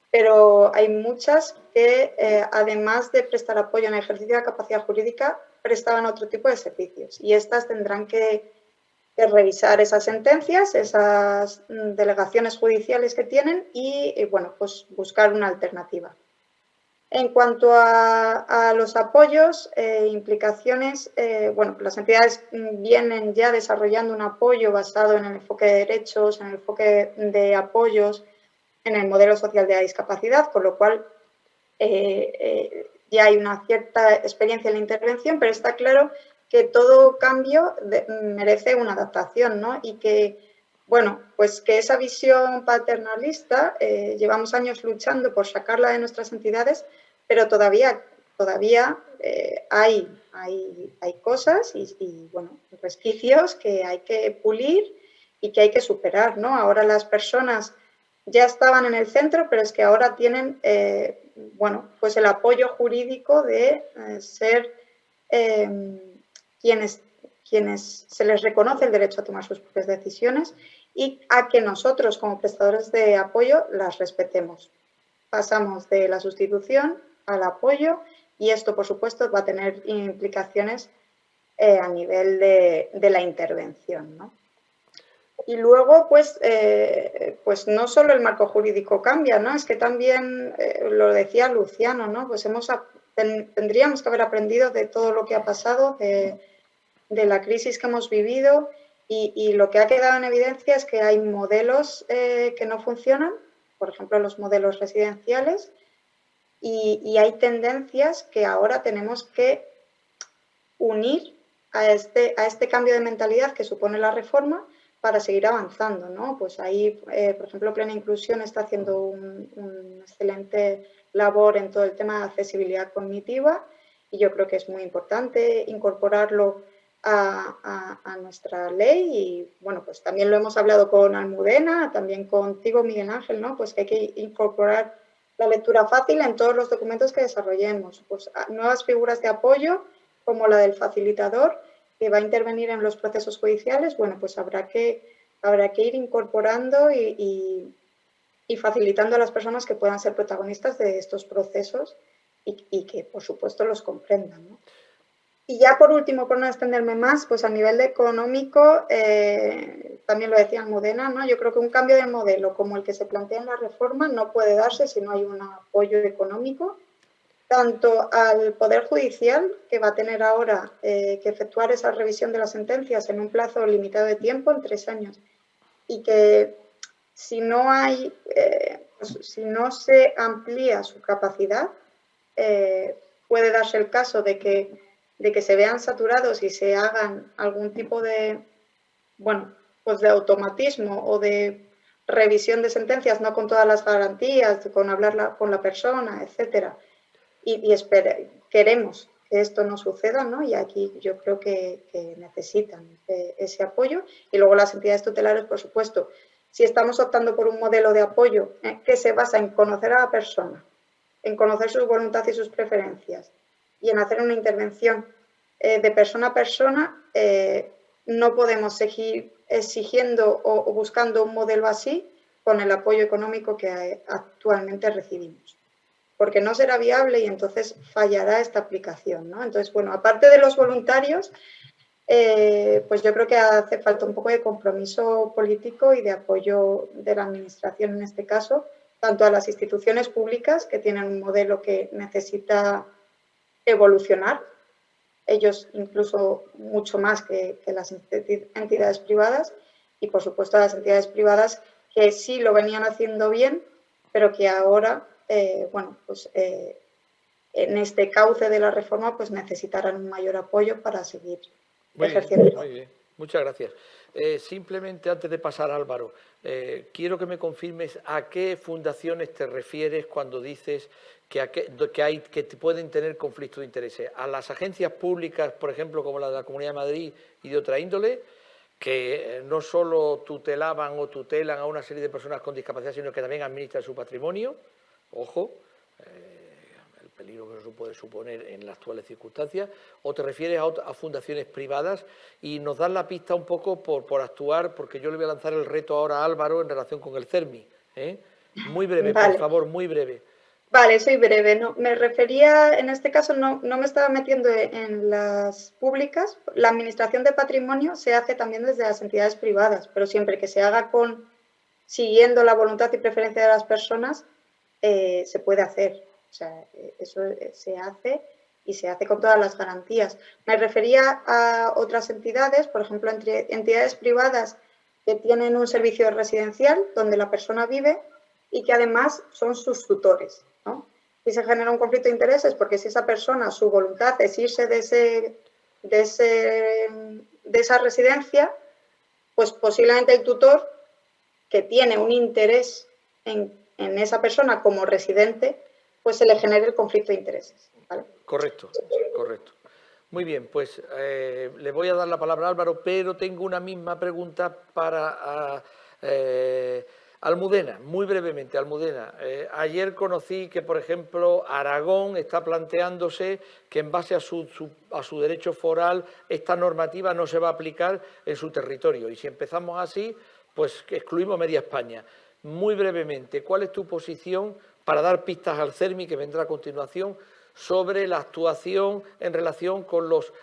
pero hay muchas que, además de prestar apoyo en el ejercicio de la capacidad jurídica, prestaban otro tipo de servicios. Y estas tendrán que revisar esas sentencias, esas delegaciones judiciales que tienen y bueno, pues buscar una alternativa. En cuanto a los apoyos, implicaciones, bueno, las entidades vienen ya desarrollando un apoyo basado en el enfoque de derechos, en el enfoque de apoyos, en el modelo social de la discapacidad, con lo cual ya hay una cierta experiencia en la intervención, pero está claro que todo cambio merece una adaptación, ¿no? Y que, bueno, pues que esa visión paternalista, llevamos años luchando por sacarla de nuestras entidades, pero todavía hay cosas y, bueno, resquicios que hay que pulir y que hay que superar, ¿no? Ahora las personas ya estaban en el centro, pero es que ahora tienen, bueno, pues el apoyo jurídico de ser quienes se les reconoce el derecho a tomar sus propias decisiones y a que nosotros, como prestadores de apoyo, las respetemos. Pasamos de la sustitución al apoyo y esto, por supuesto, va a tener implicaciones a nivel de la intervención, ¿no? Y luego, pues no solo el marco jurídico cambia, ¿no? Es que también, lo decía Luciano, ¿no? Pues tendríamos que haber aprendido de todo lo que ha pasado, de la crisis que hemos vivido y lo que ha quedado en evidencia es que hay modelos que no funcionan, por ejemplo, los modelos residenciales, y hay tendencias que ahora tenemos que unir a este cambio de mentalidad que supone la reforma para seguir avanzando, ¿no? Pues ahí, por ejemplo, Plena Inclusión está haciendo un excelente labor en todo el tema de accesibilidad cognitiva y yo creo que es muy importante incorporarlo a nuestra ley y, bueno, pues también lo hemos hablado con Almudena, también contigo, Miguel Ángel, ¿no? Pues que hay que incorporar la lectura fácil en todos los documentos que desarrollemos. Pues nuevas figuras de apoyo, como la del facilitador, que va a intervenir en los procesos judiciales, bueno, pues habrá que ir incorporando y facilitando a las personas que puedan ser protagonistas de estos procesos y que, por supuesto, los comprendan, ¿no? Y ya por último, por no extenderme más, pues a nivel económico, también lo decía Almudena, ¿no? Yo creo que un cambio de modelo como el que se plantea en la reforma no puede darse si no hay un apoyo económico, tanto al Poder Judicial, que va a tener ahora que efectuar esa revisión de las sentencias en un plazo limitado de tiempo, en 3 años, y que si no se amplía su capacidad, puede darse el caso de que se vean saturados y se hagan algún tipo de, bueno, pues de automatismo o de revisión de sentencias, no con todas las garantías, con hablar con la persona, etcétera. Y queremos que esto no suceda, ¿no? Y aquí yo creo que necesitan ese apoyo. Y luego las entidades tutelares, por supuesto, si estamos optando por un modelo de apoyo que se basa en conocer a la persona, en conocer su voluntad y sus preferencias y en hacer una intervención de persona a persona, no podemos seguir exigiendo o buscando un modelo así con el apoyo económico que actualmente recibimos, porque no será viable y entonces fallará esta aplicación, ¿no? Entonces, bueno, aparte de los voluntarios, pues yo creo que hace falta un poco de compromiso político y de apoyo de la Administración en este caso, tanto a las instituciones públicas que tienen un modelo que necesita evolucionar, ellos incluso mucho más que las entidades privadas, y por supuesto a las entidades privadas que sí lo venían haciendo bien, pero que ahora, bueno, pues en este cauce de la reforma, pues necesitarán un mayor apoyo para seguir ejerciendo. Muchas gracias. Simplemente antes de pasar a Álvaro, quiero que me confirmes a qué fundaciones te refieres cuando dices que pueden tener conflictos de intereses. ¿A las agencias públicas, por ejemplo, como la de la Comunidad de Madrid y de otra índole, que no solo tutelaban o tutelan a una serie de personas con discapacidad, sino que también administran su patrimonio? Ojo, el peligro que eso puede suponer en las actuales circunstancias. ¿O te refieres a fundaciones privadas? Y nos das la pista un poco por actuar, porque yo le voy a lanzar el reto ahora a Álvaro en relación con el CERMI. Muy breve, Vale. por favor, muy breve. Vale, soy breve. No, me refería, en este caso, no me estaba metiendo en las públicas. La administración de patrimonio se hace también desde las entidades privadas, pero siempre que se haga siguiendo la voluntad y preferencia de las personas, se puede hacer. O sea, eso se hace y se hace con todas las garantías. Me refería a otras entidades, por ejemplo, entidades privadas que tienen un servicio residencial donde la persona vive y que además son sus tutores, ¿no? Y se genera un conflicto de intereses porque si esa persona, su voluntad es irse de esa residencia, pues posiblemente el tutor, que tiene un interés en esa persona como residente, pues se le genere el conflicto de intereses, ¿vale? Correcto, correcto. Muy bien, pues le voy a dar la palabra a Álvaro, pero tengo una misma pregunta para Almudena, muy brevemente. Almudena, ayer conocí que, por ejemplo, Aragón está planteándose que en base a su derecho foral esta normativa no se va a aplicar en su territorio, y si empezamos así, pues excluimos media España. Muy brevemente, ¿cuál es tu posición para dar pistas al CERMI, que vendrá a continuación, sobre la actuación en relación con los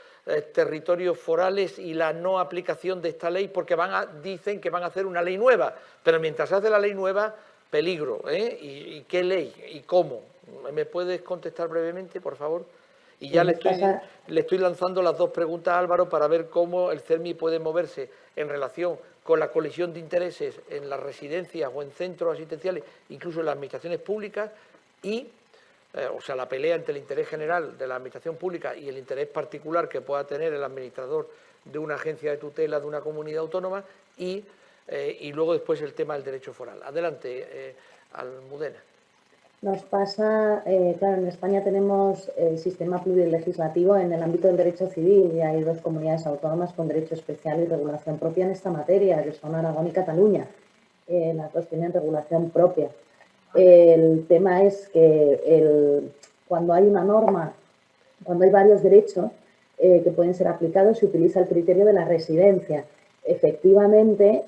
territorios forales y la no aplicación de esta ley? Porque dicen que van a hacer una ley nueva, pero mientras se hace la ley nueva, peligro, ¿Y qué ley? ¿Y cómo? ¿Me puedes contestar brevemente, por favor? Y ya le estoy lanzando las dos preguntas a Álvaro para ver cómo el CERMI puede moverse en relación con la colisión de intereses en las residencias o en centros asistenciales, incluso en las administraciones públicas, y o sea, la pelea entre el interés general de la administración pública y el interés particular que pueda tener el administrador de una agencia de tutela de una comunidad autónoma, y luego después el tema del derecho foral. Adelante, Almudena. Nos pasa, claro, en España tenemos el sistema plurilegislativo en el ámbito del derecho civil y hay dos comunidades autónomas con derecho especial y regulación propia en esta materia, que son Aragón y Cataluña. Las dos tienen regulación propia. El tema es que cuando hay una norma, cuando hay varios derechos que pueden ser aplicados, se utiliza el criterio de la residencia. Efectivamente,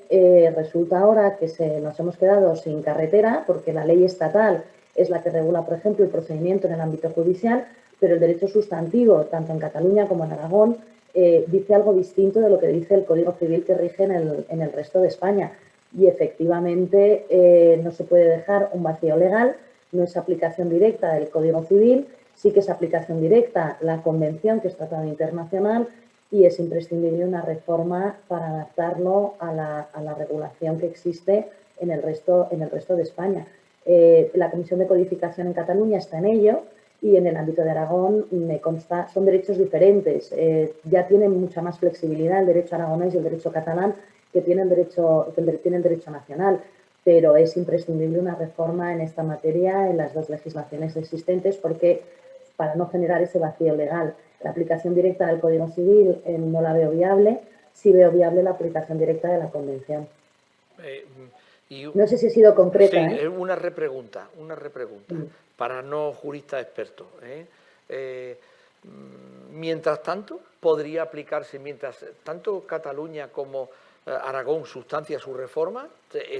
resulta ahora que nos hemos quedado sin carretera porque la ley estatal es la que regula, por ejemplo, el procedimiento en el ámbito judicial, pero el derecho sustantivo, tanto en Cataluña como en Aragón, dice algo distinto de lo que dice el Código Civil que rige en el resto de España. Y efectivamente no se puede dejar un vacío legal, no es aplicación directa del Código Civil, sí que es aplicación directa la Convención, que es tratado internacional, y es imprescindible una reforma para adaptarlo a la regulación que existe en el resto de España. La Comisión de Codificación en Cataluña está en ello y en el ámbito de Aragón me consta, son derechos diferentes. Ya tienen mucha más flexibilidad el derecho aragonés y el derecho catalán que tienen derecho nacional, pero es imprescindible una reforma en esta materia en las dos legislaciones existentes porque para no generar ese vacío legal. La aplicación directa del Código Civil no la veo viable, sí veo viable la aplicación directa de la Convención. No sé si he sido concreta. Sí, una repregunta, para no juristas expertos. Mientras tanto, podría aplicarse, mientras tanto Cataluña como Aragón sustancia su reforma,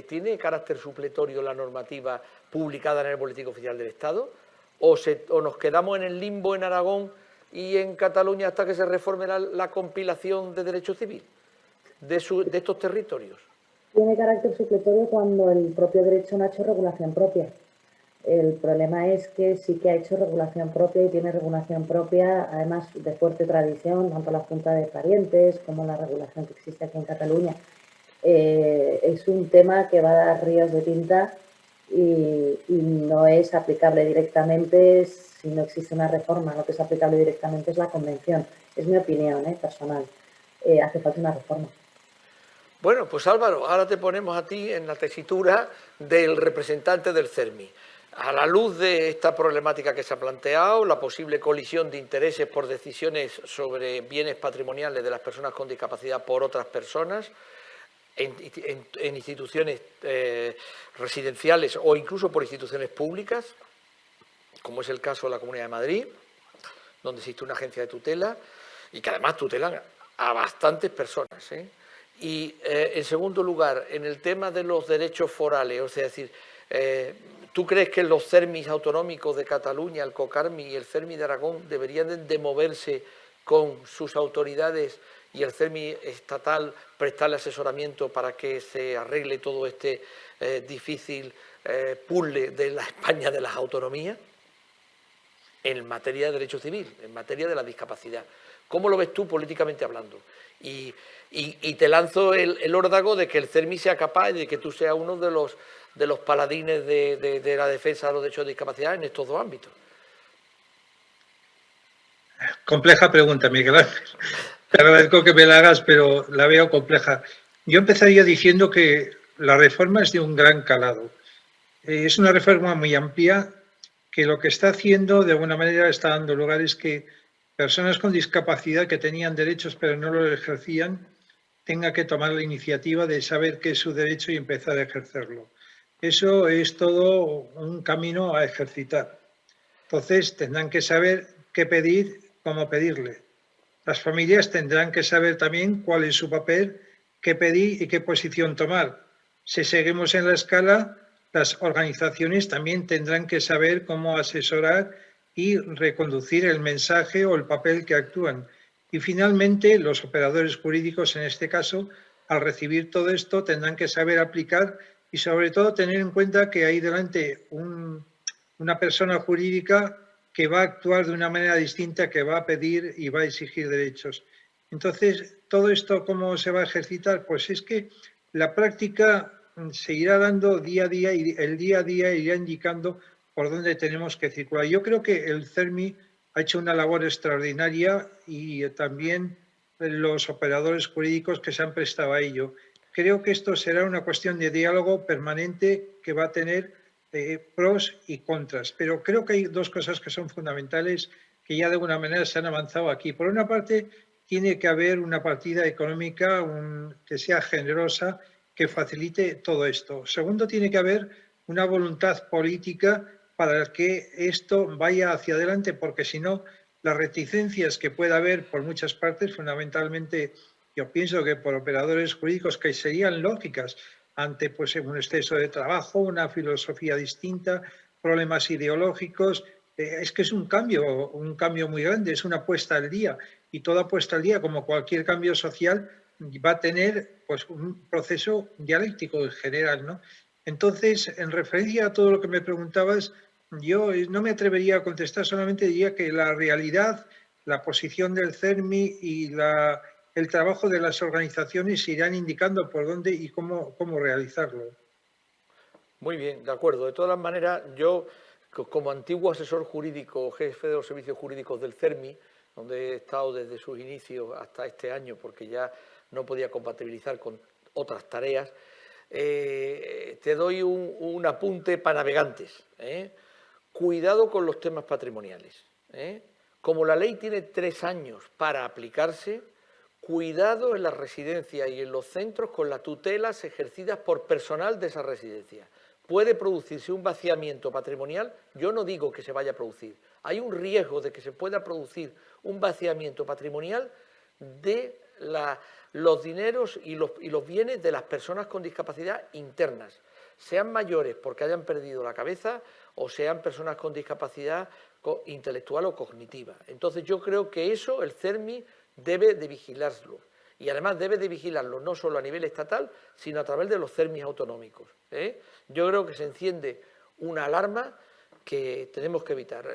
¿tiene carácter supletorio la normativa publicada en el Boletín Oficial del Estado? ¿O nos quedamos en el limbo en Aragón y en Cataluña hasta que se reforme la compilación de derecho civil de estos territorios? Tiene carácter supletorio cuando el propio derecho no ha hecho regulación propia. El problema es que sí que ha hecho regulación propia y tiene regulación propia, además de fuerte tradición, tanto la Junta de Parientes como la regulación que existe aquí en Cataluña. Es un tema que va a dar ríos de tinta y no es aplicable directamente si no existe una reforma. Lo que es aplicable directamente es la Convención. Es mi opinión personal. Hace falta una reforma. Bueno, pues Álvaro, ahora te ponemos a ti en la tesitura del representante del CERMI. A la luz de esta problemática que se ha planteado, la posible colisión de intereses por decisiones sobre bienes patrimoniales de las personas con discapacidad por otras personas, en instituciones residenciales o incluso por instituciones públicas, como es el caso de la Comunidad de Madrid, donde existe una agencia de tutela y que además tutelan a bastantes personas, ¿eh? Y en segundo lugar, en el tema de los derechos forales, o sea, es decir, ¿tú crees que los CERMIs autonómicos de Cataluña, el COCARMI y el CERMI de Aragón deberían de moverse con sus autoridades y el CERMI estatal prestarle asesoramiento para que se arregle todo este difícil puzzle de la España de las autonomías? En materia de derecho civil, en materia de la discapacidad. ¿Cómo lo ves tú políticamente hablando? Y te lanzo el órdago de que el CERMI sea capaz de que tú seas uno de los paladines de la defensa de los derechos de discapacidad en estos dos ámbitos. Compleja pregunta, Miguel Ángel. Te agradezco que me la hagas, pero la veo compleja. Yo empezaría diciendo que la reforma es de un gran calado. Es una reforma muy amplia que lo que está haciendo, de alguna manera, está dando lugar es que personas con discapacidad que tenían derechos pero no los ejercían, tengan que tomar la iniciativa de saber qué es su derecho y empezar a ejercerlo. Eso es todo un camino a ejercitar. Entonces, tendrán que saber qué pedir, cómo pedirle. Las familias tendrán que saber también cuál es su papel, qué pedir y qué posición tomar. Si seguimos en la escala, las organizaciones también tendrán que saber cómo asesorar y reconducir el mensaje o el papel que actúan. Y finalmente, los operadores jurídicos, en este caso, al recibir todo esto, tendrán que saber aplicar y, sobre todo, tener en cuenta que hay delante una persona jurídica que va a actuar de una manera distinta, que va a pedir y va a exigir derechos. Entonces, ¿todo esto cómo se va a ejercitar? Pues es que la práctica se irá dando día a día y el día a día irá indicando por dónde tenemos que circular. Yo creo que el CERMI ha hecho una labor extraordinaria y también los operadores jurídicos que se han prestado a ello. Creo que esto será una cuestión de diálogo permanente que va a tener pros y contras, pero creo que hay dos cosas que son fundamentales que ya de alguna manera se han avanzado aquí. Por una parte, tiene que haber una partida económica que sea generosa, que facilite todo esto. Segundo, tiene que haber una voluntad política para que esto vaya hacia adelante, porque si no, las reticencias que pueda haber por muchas partes, fundamentalmente yo pienso que por operadores jurídicos que serían lógicas ante pues, un exceso de trabajo, una filosofía distinta, problemas ideológicos, es que es un cambio muy grande, es una puesta al día y toda puesta al día, como cualquier cambio social, va a tener pues, un proceso dialéctico en general, ¿no? Entonces, en referencia a todo lo que me preguntabas, yo no me atrevería a contestar, solamente diría que la realidad, la posición del CERMI y el trabajo de las organizaciones irán indicando por dónde y cómo realizarlo. Muy bien, de acuerdo. De todas maneras, yo, como antiguo asesor jurídico, jefe de los servicios jurídicos del CERMI, donde he estado desde sus inicios hasta este año, porque ya no podía compatibilizar con otras tareas, te doy un apunte para navegantes. Cuidado con los temas patrimoniales. Como la ley tiene 3 años para aplicarse, cuidado en las residencias y en los centros con las tutelas ejercidas por personal de esa residencia. Puede producirse un vaciamiento patrimonial, yo no digo que se vaya a producir, hay un riesgo de que se pueda producir un vaciamiento patrimonial de los dineros y los bienes de las personas con discapacidad internas, sean mayores porque hayan perdido la cabeza o sean personas con discapacidad intelectual o cognitiva. Entonces yo creo que eso el CERMI debe de vigilarlo y además debe de vigilarlo no solo a nivel estatal, sino a través de los CERMIs autonómicos. Yo creo que se enciende una alarma que tenemos que evitar.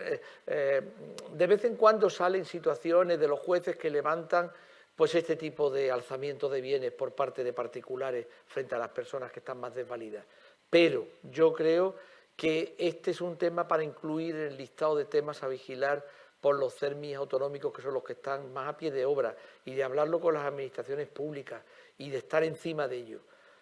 De vez en cuando salen situaciones de los jueces que levantan pues este tipo de alzamiento de bienes por parte de particulares frente a las personas que están más desvalidas. Pero yo creo que este es un tema para incluir en el listado de temas a vigilar por los CERMIs autonómicos, que son los que están más a pie de obra, y de hablarlo con las administraciones públicas y de estar encima de ello.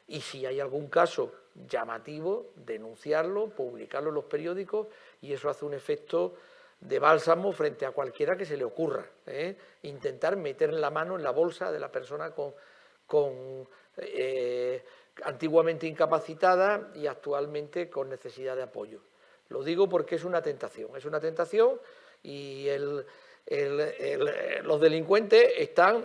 Y si hay algún caso llamativo, denunciarlo, publicarlo en los periódicos, y eso hace un efecto de bálsamo frente a cualquiera que se le ocurra, ¿eh? Intentar meter la mano en la bolsa de la persona antiguamente incapacitada y actualmente con necesidad de apoyo. Lo digo porque es una tentación y los delincuentes están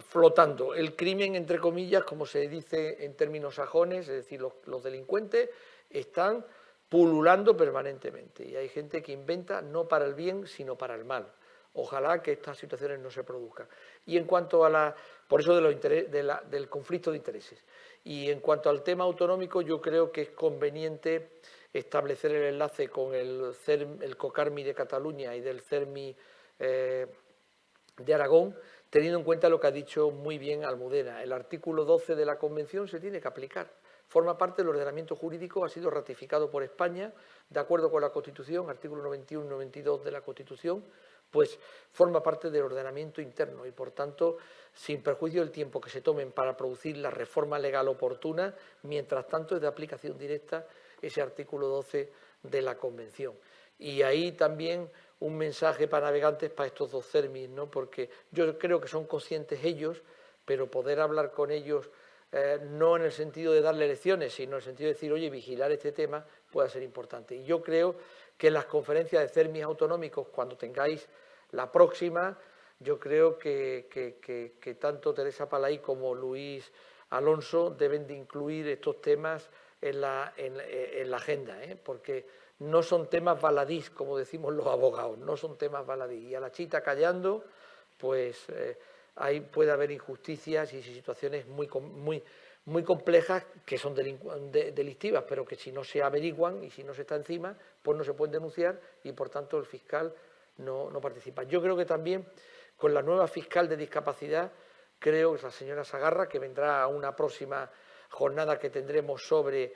flotando. El crimen, entre comillas, como se dice en términos sajones, es decir, los delincuentes están pululando permanentemente y hay gente que inventa no para el bien, sino para el mal. Ojalá que estas situaciones no se produzcan. Y en cuanto a por eso del conflicto de intereses. Y en cuanto al tema autonómico, yo creo que es conveniente establecer el enlace con el COCARMI de Cataluña y del CERMI de Aragón, teniendo en cuenta lo que ha dicho muy bien Almudena. El artículo 12 de la Convención se tiene que aplicar. Forma parte del ordenamiento jurídico, ha sido ratificado por España, de acuerdo con la Constitución, artículo 91 y 92 de la Constitución, pues forma parte del ordenamiento interno y, por tanto, sin perjuicio del tiempo que se tomen para producir la reforma legal oportuna, mientras tanto es de aplicación directa ese artículo 12 de la Convención. Y ahí también un mensaje para navegantes para estos dos CERMIs, ¿no? Porque yo creo que son conscientes ellos, pero poder hablar con ellos no en el sentido de darle lecciones, sino en el sentido de decir, oye, vigilar este tema puede ser importante. Y yo creo que en las conferencias de CERMIs autonómicos, cuando tengáis la próxima, yo creo que tanto Teresa Palay como Luis Alonso deben de incluir estos temas en la agenda, porque no son temas baladís, como decimos los abogados, no son temas baladís. Y a la chita callando, pues ahí puede haber injusticias y situaciones muy complejas que son delictivas, pero que si no se averiguan y si no se está encima, pues no se pueden denunciar y por tanto el fiscal no participa. Yo creo que también con la nueva fiscal de discapacidad, creo que es la señora Sagarra, que vendrá a una próxima jornada que tendremos sobre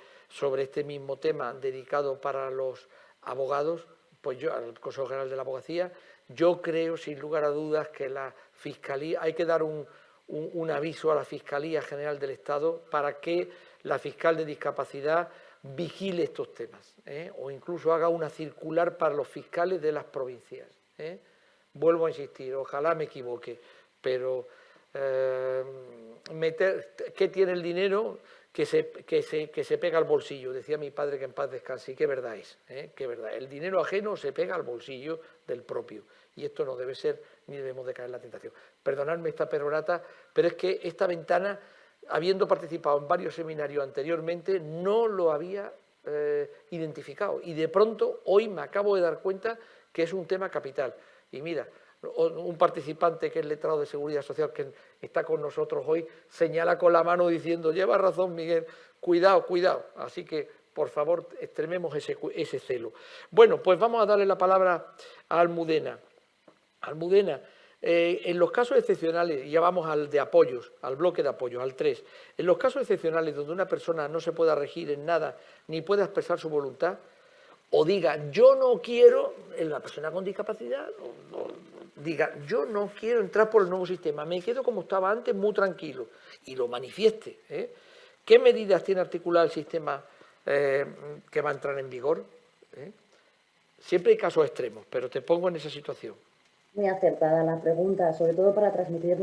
este mismo tema dedicado para los abogados, pues yo, al Consejo General de la Abogacía, yo creo sin lugar a dudas que la Fiscalía, hay que dar un aviso a la Fiscalía General del Estado para que la fiscal de discapacidad vigile estos temas, o incluso haga una circular para los fiscales de las provincias. Vuelvo a insistir, ojalá me equivoque, pero ¿qué tiene el dinero? Que se pega al bolsillo, decía mi padre, que en paz descanse, y qué verdad es, qué verdad. El dinero ajeno se pega al bolsillo del propio, y esto no debe ser, ni debemos de caer en la tentación. Perdonadme esta perorata, pero es que esta ventana, habiendo participado en varios seminarios anteriormente, no lo había identificado, y de pronto hoy me acabo de dar cuenta que es un tema capital. Y mira, un participante que es letrado de Seguridad Social, que está con nosotros hoy, señala con la mano diciendo, lleva razón Miguel, cuidado, cuidado. Así que, por favor, extrememos ese celo. Bueno, pues vamos a darle la palabra a Almudena. Almudena, en los casos excepcionales, y ya vamos al de apoyos, al bloque de apoyos, al 3, en los casos excepcionales donde una persona no se pueda regir en nada, ni pueda expresar su voluntad, o diga, yo no quiero, la persona con discapacidad, diga, yo no quiero entrar por el nuevo sistema, me quedo como estaba antes, muy tranquilo, y lo manifieste. ¿Qué medidas tiene articulado el sistema que va a entrar en vigor? Siempre hay casos extremos, pero te pongo en esa situación. Muy acertada la pregunta, sobre todo para transmitir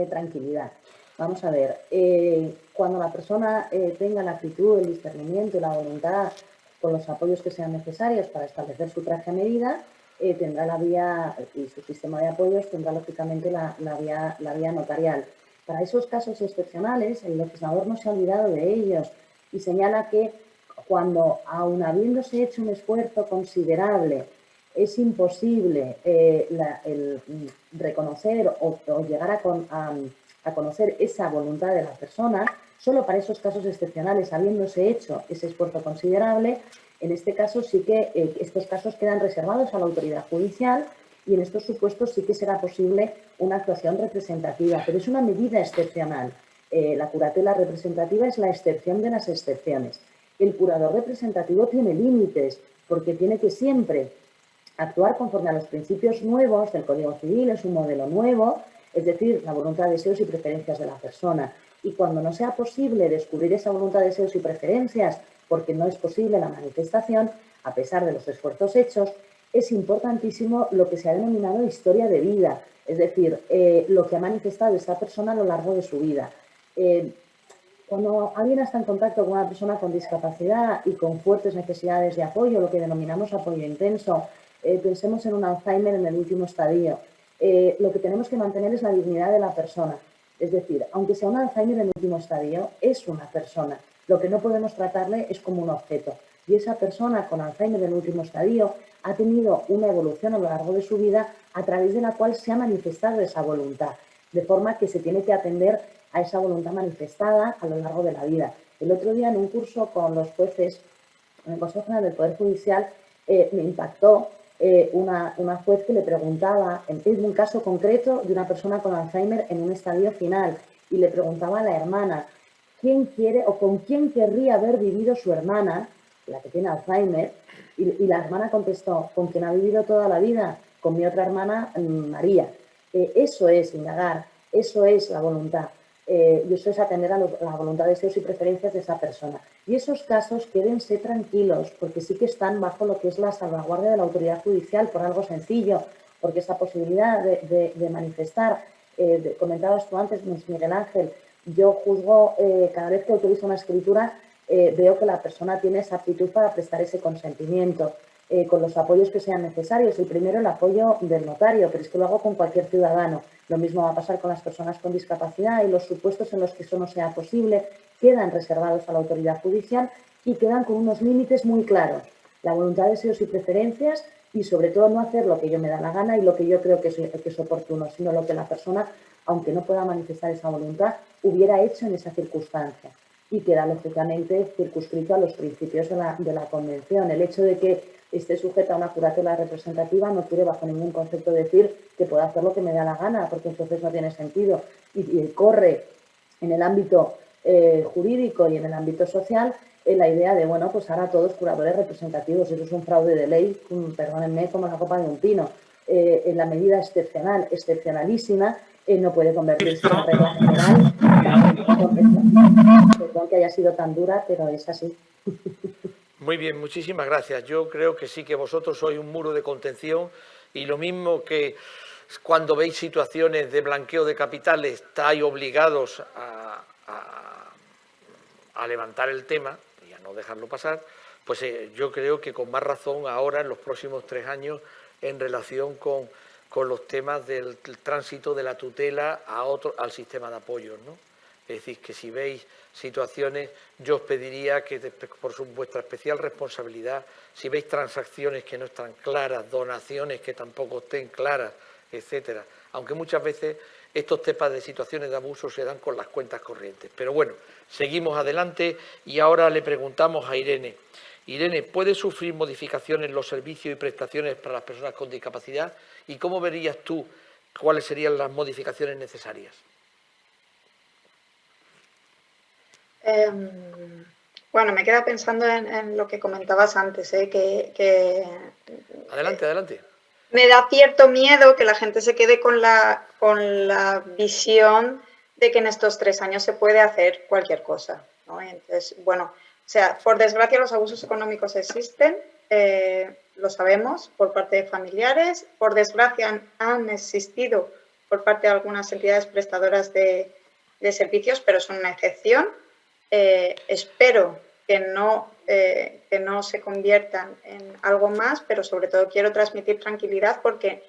tranquilidad. Vamos a ver, cuando la persona tenga la actitud, el discernimiento y la voluntad con los apoyos que sean necesarios para establecer su traje a medida, tendrá la vía, y su sistema de apoyos tendrá lógicamente la vía notarial. Para esos casos excepcionales, el legislador no se ha olvidado de ellos y señala que cuando, aun habiéndose hecho un esfuerzo considerable, es imposible el reconocer o llegar a conocer esa voluntad de la persona, solo para esos casos excepcionales, habiéndose hecho ese esfuerzo considerable, en este caso sí que estos casos quedan reservados a la autoridad judicial y en estos supuestos sí que será posible una actuación representativa, pero es una medida excepcional. La curatela representativa es la excepción de las excepciones. El curador representativo tiene límites porque tiene que siempre actuar conforme a los principios nuevos del Código Civil, es un modelo nuevo, es decir, la voluntad, deseos y preferencias de la persona. Y cuando no sea posible descubrir esa voluntad, deseos y preferencias, porque no es posible la manifestación, a pesar de los esfuerzos hechos, es importantísimo lo que se ha denominado historia de vida, es decir, lo que ha manifestado esta persona a lo largo de su vida. Cuando alguien está en contacto con una persona con discapacidad y con fuertes necesidades de apoyo, lo que denominamos apoyo intenso, pensemos en un Alzheimer en el último estadio. Lo que tenemos que mantener es la dignidad de la persona. Es decir, aunque sea un Alzheimer en el último estadio, es una persona. Lo que no podemos tratarle es como un objeto. Y esa persona con Alzheimer en el último estadio ha tenido una evolución a lo largo de su vida a través de la cual se ha manifestado esa voluntad. De forma que se tiene que atender a esa voluntad manifestada a lo largo de la vida. El otro día en un curso con los jueces en el Consejo General del Poder Judicial me impactó una juez que le preguntaba, en un caso concreto de una persona con Alzheimer en un estadio final, y le preguntaba a la hermana, ¿quién quiere o con quién querría haber vivido su hermana, la que tiene Alzheimer? Y la hermana contestó, con quien ha vivido toda la vida, con mi otra hermana, María. Eso es indagar, eso es la voluntad. Y eso es atender a la voluntad, deseos y preferencias de esa persona. Y esos casos, quédense tranquilos, porque sí que están bajo lo que es la salvaguardia de la autoridad judicial, por algo sencillo, porque esa posibilidad de manifestar, comentabas tú antes, Miguel Ángel, yo juzgo, cada vez que autorizo una escritura, veo que la persona tiene esa aptitud para prestar ese consentimiento, con los apoyos que sean necesarios. El primero, el apoyo del notario, pero es que lo hago con cualquier ciudadano. Lo mismo va a pasar con las personas con discapacidad, y los supuestos en los que eso no sea posible quedan reservados a la autoridad judicial y quedan con unos límites muy claros. La voluntad, deseos y preferencias, y sobre todo no hacer lo que yo me da la gana y lo que yo creo que es oportuno, sino lo que la persona, aunque no pueda manifestar esa voluntad, hubiera hecho en esa circunstancia. Y queda lógicamente circunscrito a los principios de la Convención. El hecho de que esté sujeta a una curatela representativa no quiere bajo ningún concepto decir que pueda hacer lo que me da la gana, porque entonces no tiene sentido. Y corre en el ámbito jurídico y en el ámbito social la idea de, bueno, pues ahora todos curadores representativos, eso es un fraude de ley, perdónenme, como la copa de un pino. En la medida excepcional, excepcionalísima, no puede convertirse en regla general. Perdón que haya sido tan dura, pero es así. Muy bien, muchísimas gracias. Yo creo que sí que vosotros sois un muro de contención, y lo mismo que cuando veis situaciones de blanqueo de capitales estáis obligados a levantar el tema y a no dejarlo pasar, pues yo creo que con más razón ahora en los próximos 3 años en relación con los temas del tránsito de la tutela al sistema de apoyos, ¿no? Es decir, que si veis situaciones, yo os pediría que, por vuestra especial responsabilidad, si veis transacciones que no están claras, donaciones que tampoco estén claras, etcétera, aunque muchas veces estos temas de situaciones de abuso se dan con las cuentas corrientes. Pero bueno, seguimos adelante y ahora le preguntamos a Irene. Irene, ¿puede sufrir modificaciones en los servicios y prestaciones para las personas con discapacidad? ¿Y cómo verías tú cuáles serían las modificaciones necesarias? Bueno, me queda pensando en lo que comentabas antes, Adelante, adelante. Me da cierto miedo que la gente se quede con la visión de que en estos 3 años se puede hacer cualquier cosa, ¿no? Entonces, bueno, o sea, por desgracia los abusos económicos existen, lo sabemos, por parte de familiares, por desgracia han existido por parte de algunas entidades prestadoras de servicios, pero son una excepción. Espero que no se conviertan en algo más, pero sobre todo quiero transmitir tranquilidad porque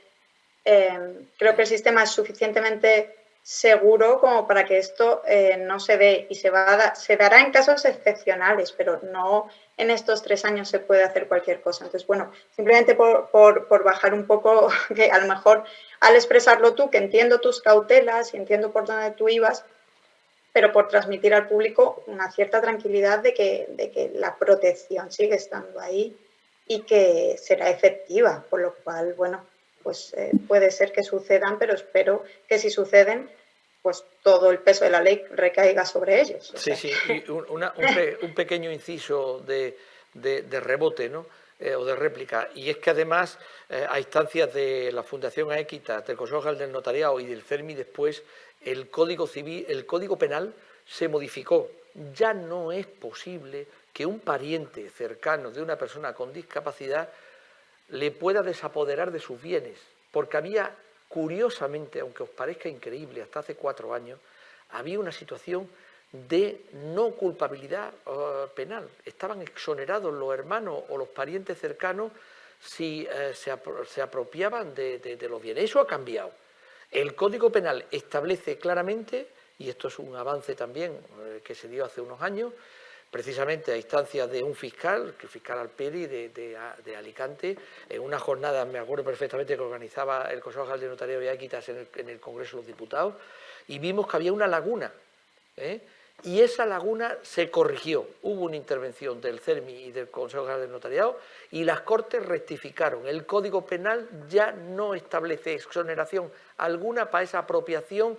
creo que el sistema es suficientemente seguro como para que esto no se dé, y se dará en casos excepcionales, pero no en estos 3 años se puede hacer cualquier cosa. Entonces, bueno, simplemente por bajar un poco, que a lo mejor al expresarlo tú, que entiendo tus cautelas y entiendo por dónde tú ibas, pero por transmitir al público una cierta tranquilidad de que la protección sigue estando ahí y que será efectiva, por lo cual, bueno, pues puede ser que sucedan, pero espero que si suceden, pues todo el peso de la ley recaiga sobre ellos. Sí, sí, y un pequeño inciso de rebote, ¿no? o de réplica, y es que además, a instancias de la Fundación Aequitas, del Consejo General del Notariado y del CERMI después, el Código Civil, el Código Penal se modificó. Ya no es posible que un pariente cercano de una persona con discapacidad le pueda desapoderar de sus bienes, porque había, curiosamente, aunque os parezca increíble, hasta hace 4 años, había una situación de no culpabilidad penal. Estaban exonerados los hermanos o los parientes cercanos si se apropiaban de los bienes. Eso ha cambiado. El Código Penal establece claramente, y esto es un avance también que se dio hace unos años, precisamente a instancias de un fiscal, el fiscal Alperi de Alicante, en una jornada, me acuerdo perfectamente, que organizaba el Consejo General de Notariado y Aequitas en el Congreso de los Diputados, y vimos que había una laguna, y esa laguna se corrigió. Hubo una intervención del CERMI y del Consejo General del Notariado y las Cortes rectificaron. El Código Penal ya no establece exoneración alguna para esa apropiación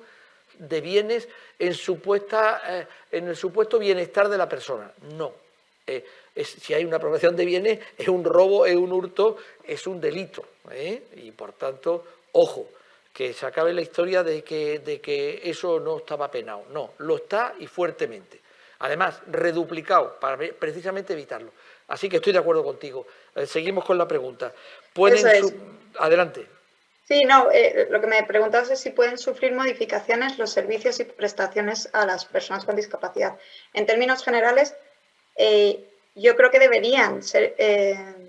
de bienes en el supuesto bienestar de la persona. No. Si hay una apropiación de bienes, es un robo, es un hurto, es un delito. Y por tanto, ojo, que se acabe la historia de que eso no estaba penado. No, lo está y fuertemente. Además, reduplicado para precisamente evitarlo. Así que estoy de acuerdo contigo. Seguimos con la pregunta. Adelante. Sí, no, lo que me preguntabas es si pueden sufrir modificaciones los servicios y prestaciones a las personas con discapacidad. En términos generales, yo creo que deberían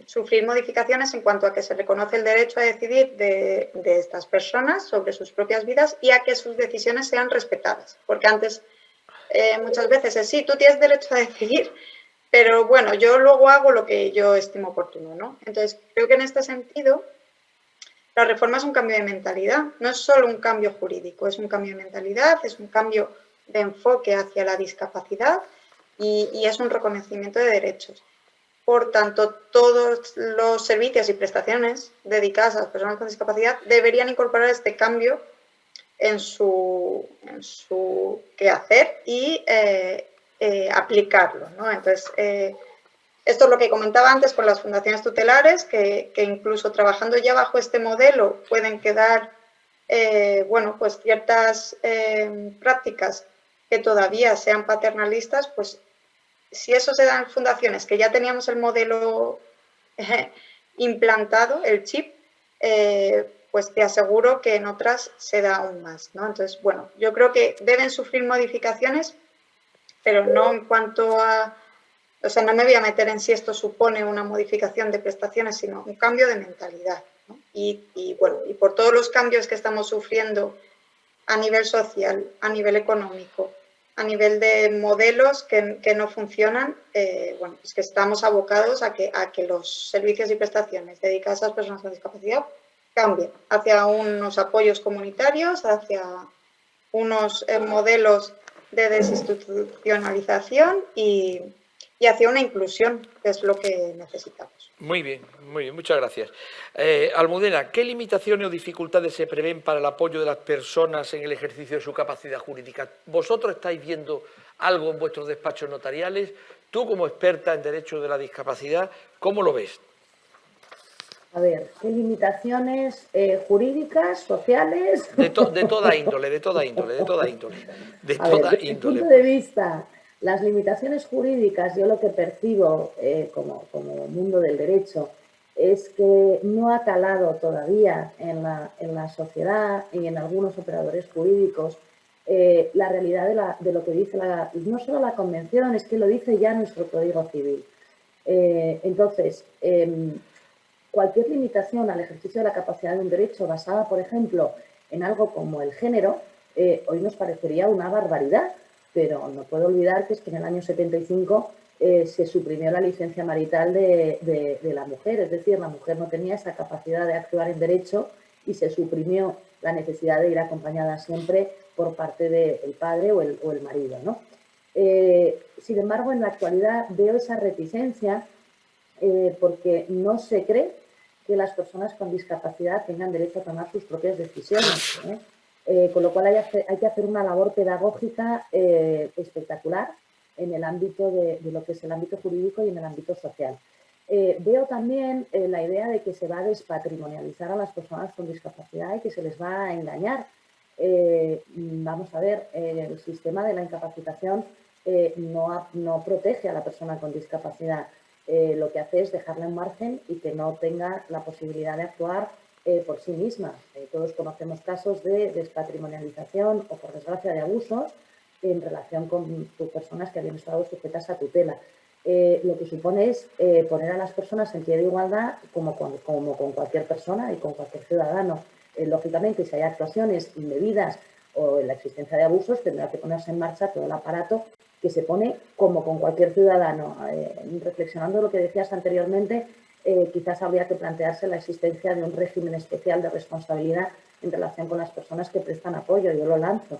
sufrir modificaciones en cuanto a que se reconoce el derecho a decidir de estas personas sobre sus propias vidas y a que sus decisiones sean respetadas. Porque antes, muchas veces es sí, tú tienes derecho a decidir, pero bueno, yo luego hago lo que yo estimo oportuno, ¿no? Entonces, creo que en este sentido, la reforma es un cambio de mentalidad, no es solo un cambio jurídico, es un cambio de mentalidad, es un cambio de enfoque hacia la discapacidad y es un reconocimiento de derechos. Por tanto, todos los servicios y prestaciones dedicadas a las personas con discapacidad deberían incorporar este cambio en su quehacer y aplicarlo, ¿no? Entonces, esto es lo que comentaba antes con las fundaciones tutelares, que incluso trabajando ya bajo este modelo pueden quedar, pues ciertas prácticas que todavía sean paternalistas, pues si eso se da en fundaciones que ya teníamos el modelo implantado, el chip, pues te aseguro que en otras se da aún más, ¿no? Entonces, bueno, yo creo que deben sufrir modificaciones, pero no en cuanto a... O sea, no me voy a meter en si esto supone una modificación de prestaciones, sino un cambio de mentalidad, ¿no? Y por todos los cambios que estamos sufriendo a nivel social, a nivel económico, a nivel de modelos que no funcionan, pues que estamos abocados a que los servicios y prestaciones dedicados a las personas con discapacidad cambien hacia unos apoyos comunitarios, hacia unos modelos de desinstitucionalización y hacia una inclusión, que es lo que necesitamos. Muy bien, muchas gracias. Almudena, ¿qué limitaciones o dificultades se prevén para el apoyo de las personas en el ejercicio de su capacidad jurídica? ¿Vosotros estáis viendo algo en vuestros despachos notariales? Tú, como experta en derecho de la discapacidad, ¿cómo lo ves? A ver, ¿qué limitaciones jurídicas, sociales? De toda índole, de toda índole. Desde mi punto de vista, las limitaciones jurídicas, yo lo que percibo como mundo del derecho es que no ha calado todavía en la sociedad y en algunos operadores jurídicos la realidad de lo que dice no solo la Convención, es que lo dice ya nuestro Código Civil. Entonces, cualquier limitación al ejercicio de la capacidad de un derecho basada, por ejemplo, en algo como el género, hoy nos parecería una barbaridad. Pero no puedo olvidar que es que en el año 75 se suprimió la licencia marital de la mujer, es decir, la mujer no tenía esa capacidad de actuar en derecho y se suprimió la necesidad de ir acompañada siempre por parte del padre o el marido, ¿no? Sin embargo, en la actualidad veo esa reticencia porque no se cree que las personas con discapacidad tengan derecho a tomar sus propias decisiones, con lo cual hay que hacer una labor pedagógica espectacular en el ámbito de lo que es el ámbito jurídico y en el ámbito social. Veo también la idea de que se va a despatrimonializar a las personas con discapacidad y que se les va a engañar. Vamos a ver, el sistema de la incapacitación no protege a la persona con discapacidad. Lo que hace es dejarla en margen y que no tenga la posibilidad de actuar por sí misma. Todos conocemos casos de despatrimonialización o, por desgracia, de abusos en relación con personas que habían estado sujetas a tutela. Lo que supone es poner a las personas en pie de igualdad como con cualquier persona y con cualquier ciudadano. Lógicamente, si hay actuaciones indebidas o en la existencia de abusos, tendrá que ponerse en marcha todo el aparato que se pone como con cualquier ciudadano. Reflexionando lo que decías anteriormente, quizás habría que plantearse la existencia de un régimen especial de responsabilidad en relación con las personas que prestan apoyo. Yo lo lanzo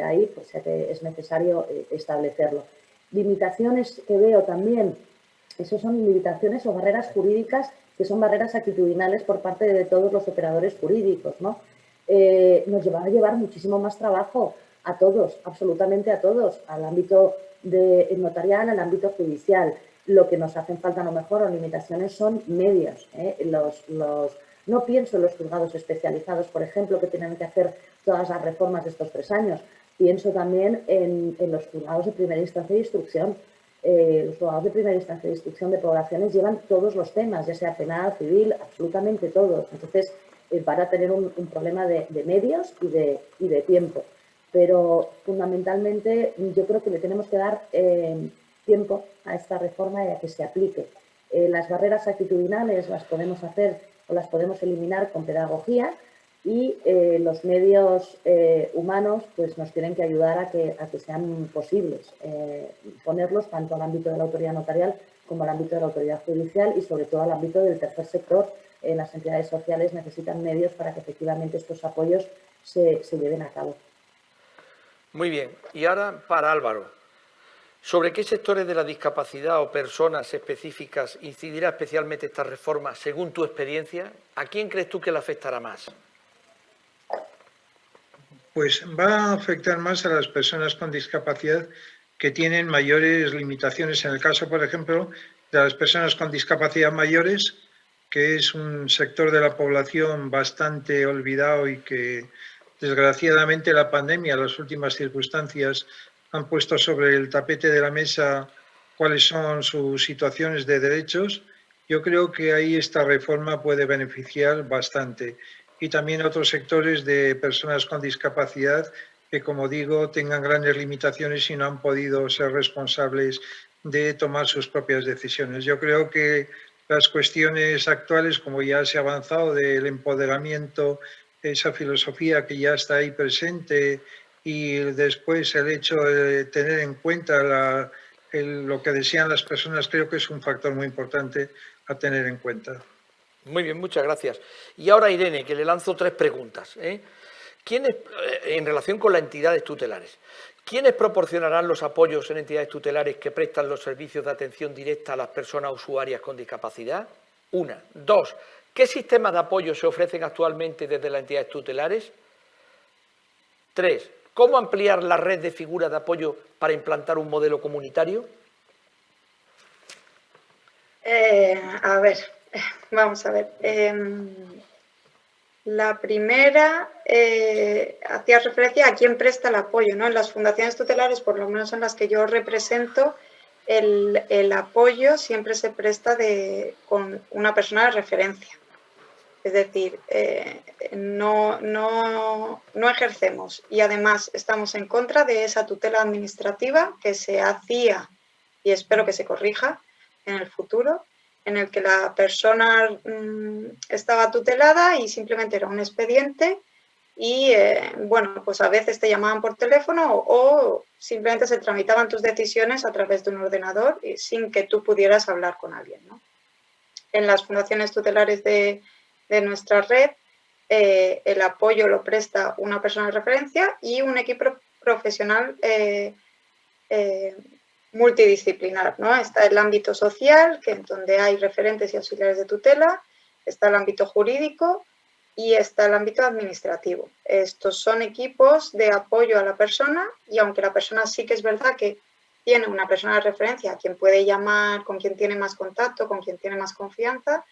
ahí, pues ya que es necesario establecerlo. Limitaciones que veo también, eso son limitaciones o barreras jurídicas que son barreras actitudinales por parte de todos los operadores jurídicos, ¿no? Nos va a llevar muchísimo más trabajo a todos, absolutamente a todos, al ámbito notarial, al ámbito judicial. Lo que nos hacen falta a lo mejor o limitaciones son medios. No pienso en los juzgados especializados, por ejemplo, que tienen que hacer todas las reformas de estos 3 años. Pienso también en los juzgados de primera instancia de instrucción. Los juzgados de primera instancia de instrucción de poblaciones llevan todos los temas, ya sea penal, civil, absolutamente todos. Entonces, van a tener un problema de medios y de tiempo. Pero fundamentalmente yo creo que le tenemos que dar tiempo a esta reforma y a que se aplique. Las barreras actitudinales las podemos hacer o las podemos eliminar con pedagogía y los medios humanos pues nos tienen que ayudar a que sean posibles, ponerlos tanto al ámbito de la autoridad notarial como al ámbito de la autoridad judicial y sobre todo al ámbito del tercer sector. Las entidades sociales necesitan medios para que efectivamente estos apoyos se lleven a cabo. Muy bien, y ahora para Álvaro. ¿Sobre qué sectores de la discapacidad o personas específicas incidirá especialmente esta reforma según tu experiencia? ¿A quién crees tú que le afectará más? Pues va a afectar más a las personas con discapacidad que tienen mayores limitaciones. En el caso, por ejemplo, de las personas con discapacidad mayores, que es un sector de la población bastante olvidado y que desgraciadamente la pandemia, las últimas circunstancias, han puesto sobre el tapete de la mesa cuáles son sus situaciones de derechos. Yo creo que ahí esta reforma puede beneficiar bastante. Y también otros sectores de personas con discapacidad que, como digo, tengan grandes limitaciones y no han podido ser responsables de tomar sus propias decisiones. Yo creo que las cuestiones actuales, como ya se ha avanzado, del empoderamiento, esa filosofía que ya está ahí presente y después el hecho de tener en cuenta lo que desean las personas, creo que es un factor muy importante a tener en cuenta. Muy bien, muchas gracias. Y ahora Irene, que le lanzo 3 preguntas. ¿Quiénes, en relación con las entidades tutelares, quiénes proporcionarán los apoyos en entidades tutelares que prestan los servicios de atención directa a las personas usuarias con discapacidad? 1. 2. ¿Qué sistemas de apoyo se ofrecen actualmente desde las entidades tutelares? 3. ¿Cómo ampliar la red de figuras de apoyo para implantar un modelo comunitario? A ver, vamos a ver. La primera hacía referencia a quién presta el apoyo, ¿no? En las fundaciones tutelares, por lo menos en las que yo represento, el apoyo siempre se presta con una persona de referencia. Es decir, no ejercemos y además estamos en contra de esa tutela administrativa que se hacía y espero que se corrija en el futuro, en el que la persona estaba tutelada y simplemente era un expediente y, bueno, pues a veces te llamaban por teléfono o simplemente se tramitaban tus decisiones a través de un ordenador y sin que tú pudieras hablar con alguien, ¿no? En las fundaciones tutelares de nuestra red, el apoyo lo presta una persona de referencia y un equipo profesional multidisciplinar, ¿no? Está el ámbito social, que en donde hay referentes y auxiliares de tutela, está el ámbito jurídico y está el ámbito administrativo. Estos son equipos de apoyo a la persona y aunque la persona sí que es verdad que tiene una persona de referencia a quien puede llamar, con quien tiene más contacto, con quien tiene más confianza,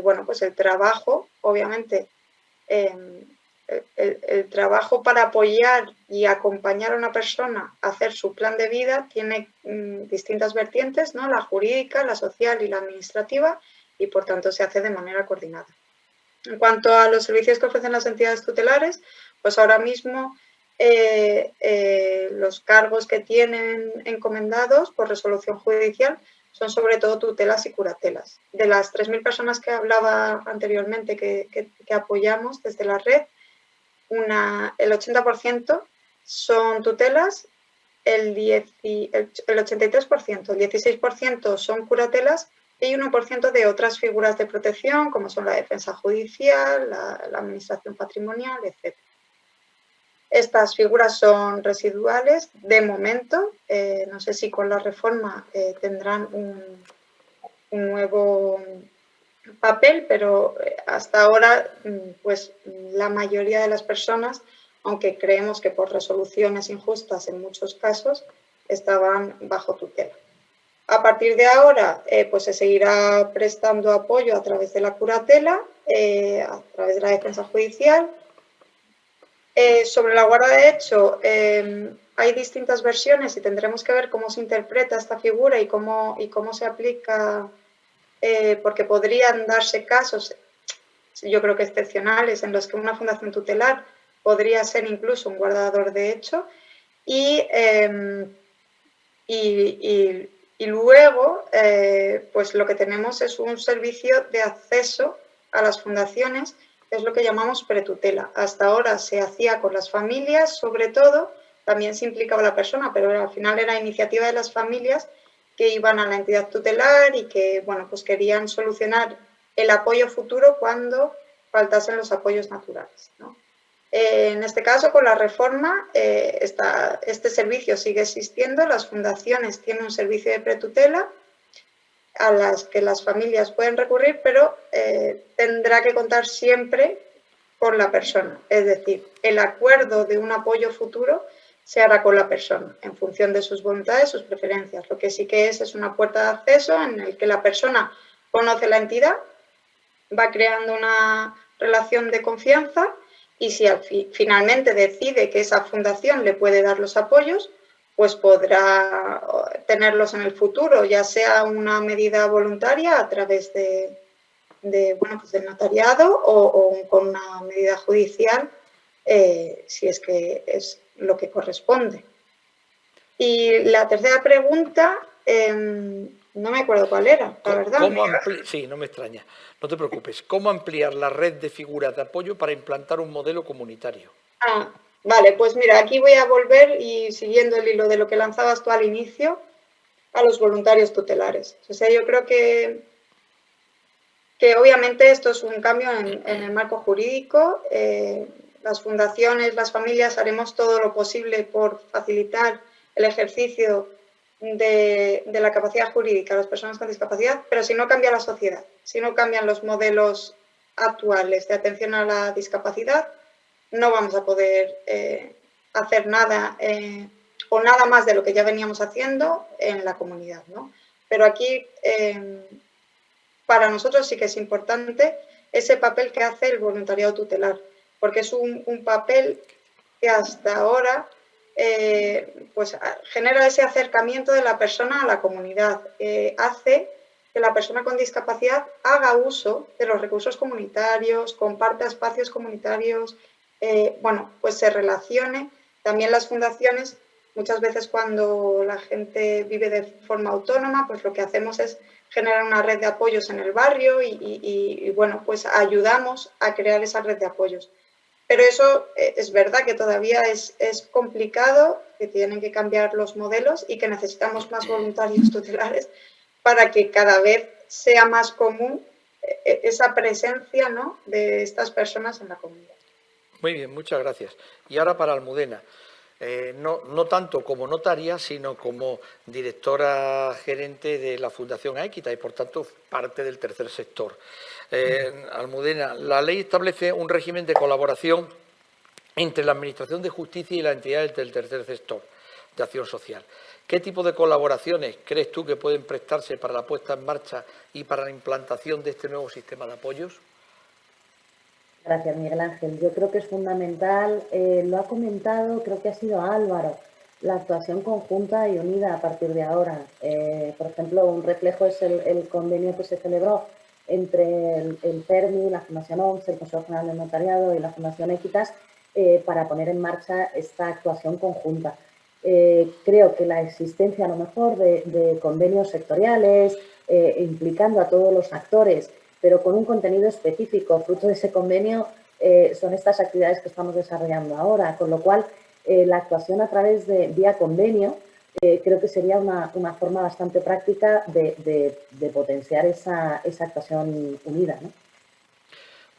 bueno, pues el trabajo, obviamente, el trabajo para apoyar y acompañar a una persona a hacer su plan de vida tiene distintas vertientes, ¿no? La jurídica, la social y la administrativa, y por tanto se hace de manera coordinada. En cuanto a los servicios que ofrecen las entidades tutelares, pues ahora mismo los cargos que tienen encomendados por resolución judicial son sobre todo tutelas y curatelas. De las 3.000 personas que hablaba anteriormente que apoyamos desde la red, el 80% son tutelas, el 83%, el 16% son curatelas y 1% de otras figuras de protección, como son la defensa judicial, la administración patrimonial, etc. Estas figuras son residuales de momento. No sé si con la reforma tendrán un nuevo papel, pero hasta ahora pues la mayoría de las personas, aunque creemos que por resoluciones injustas en muchos casos, estaban bajo tutela. A partir de ahora pues se seguirá prestando apoyo a través de la curatela, a través de la defensa judicial. Sobre la guarda de hecho hay distintas versiones y tendremos que ver cómo se interpreta esta figura y cómo se aplica, porque podrían darse casos, yo creo que excepcionales, en los que una fundación tutelar podría ser incluso un guardador de hecho y luego pues lo que tenemos es un servicio de acceso a las fundaciones, que es lo que llamamos pretutela. Hasta ahora se hacía con las familias, sobre todo, también se implicaba la persona, pero al final era iniciativa de las familias que iban a la entidad tutelar y que, bueno, pues querían solucionar el apoyo futuro cuando faltasen los apoyos naturales, ¿no? En este caso, con la reforma, este servicio sigue existiendo. Las fundaciones tienen un servicio de pretutela a las que las familias pueden recurrir, pero tendrá que contar siempre con la persona. Es decir, el acuerdo de un apoyo futuro se hará con la persona, en función de sus voluntades, sus preferencias. Lo que sí que es una puerta de acceso en el que la persona conoce la entidad, va creando una relación de confianza y si finalmente decide que esa fundación le puede dar los apoyos, pues podrá tenerlos en el futuro, ya sea una medida voluntaria a través bueno, pues del notariado o con una medida judicial, si es que es lo que corresponde. Y la tercera pregunta, no me acuerdo cuál era, la verdad. Sí, no me extraña, no te preocupes. ¿Cómo ampliar la red de figuras de apoyo para implantar un modelo comunitario? Vale, pues mira, aquí voy a volver y siguiendo el hilo de lo que lanzabas tú al inicio, a los voluntarios tutelares. O sea, yo creo que obviamente esto es un cambio en el marco jurídico. Las fundaciones, las familias haremos todo lo posible por facilitar el ejercicio de la capacidad jurídica a las personas con discapacidad, pero si no cambia la sociedad, si no cambian los modelos actuales de atención a la discapacidad, no vamos a poder hacer nada o nada más de lo que ya veníamos haciendo en la comunidad, ¿no? Pero aquí, para nosotros sí que es importante ese papel que hace el voluntariado tutelar, porque es un papel que hasta ahora pues genera ese acercamiento de la persona a la comunidad, hace que la persona con discapacidad haga uso de los recursos comunitarios, comparta espacios comunitarios, bueno, pues se relacione. También las fundaciones, muchas veces cuando la gente vive de forma autónoma, pues lo que hacemos es generar una red de apoyos en el barrio y bueno, pues ayudamos a crear esa red de apoyos. Pero eso es verdad que todavía es complicado, que tienen que cambiar los modelos y que necesitamos más voluntarios tutelares para que cada vez sea más común esa presencia, ¿no?, de estas personas en la comunidad. Muy bien, muchas gracias. Y ahora para Almudena, no tanto como notaria, sino como directora gerente de la Fundación Aéquita y, por tanto, parte del tercer sector. Almudena, la ley establece un régimen de colaboración entre la Administración de Justicia y las entidades del tercer sector de acción social. ¿Qué tipo de colaboraciones crees tú que pueden prestarse para la puesta en marcha y para la implantación de este nuevo sistema de apoyos? Gracias, Miguel Ángel. Yo creo que es fundamental, lo ha comentado, creo que ha sido Álvaro, la actuación conjunta y unida a partir de ahora. Por ejemplo, un reflejo es el convenio que se celebró entre el PERMI, la Fundación ONCE, el Consejo General del Notariado y la Fundación Equitas para poner en marcha esta actuación conjunta. Creo que la existencia a lo mejor de convenios sectoriales, implicando a todos los actores, pero con un contenido específico, fruto de ese convenio, son estas actividades que estamos desarrollando ahora, con lo cual la actuación a través de vía convenio creo que sería una forma bastante práctica de potenciar esa actuación unida, ¿no?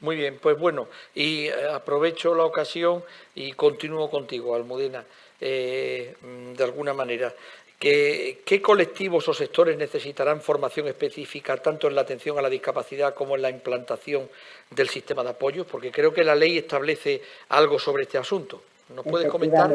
Muy bien, pues bueno, y aprovecho la ocasión y continúo contigo, Almudena, de alguna manera. ¿Qué colectivos o sectores necesitarán formación específica tanto en la atención a la discapacidad como en la implantación del sistema de apoyos? Porque creo que la ley establece algo sobre este asunto. ¿Nos puedes comentar?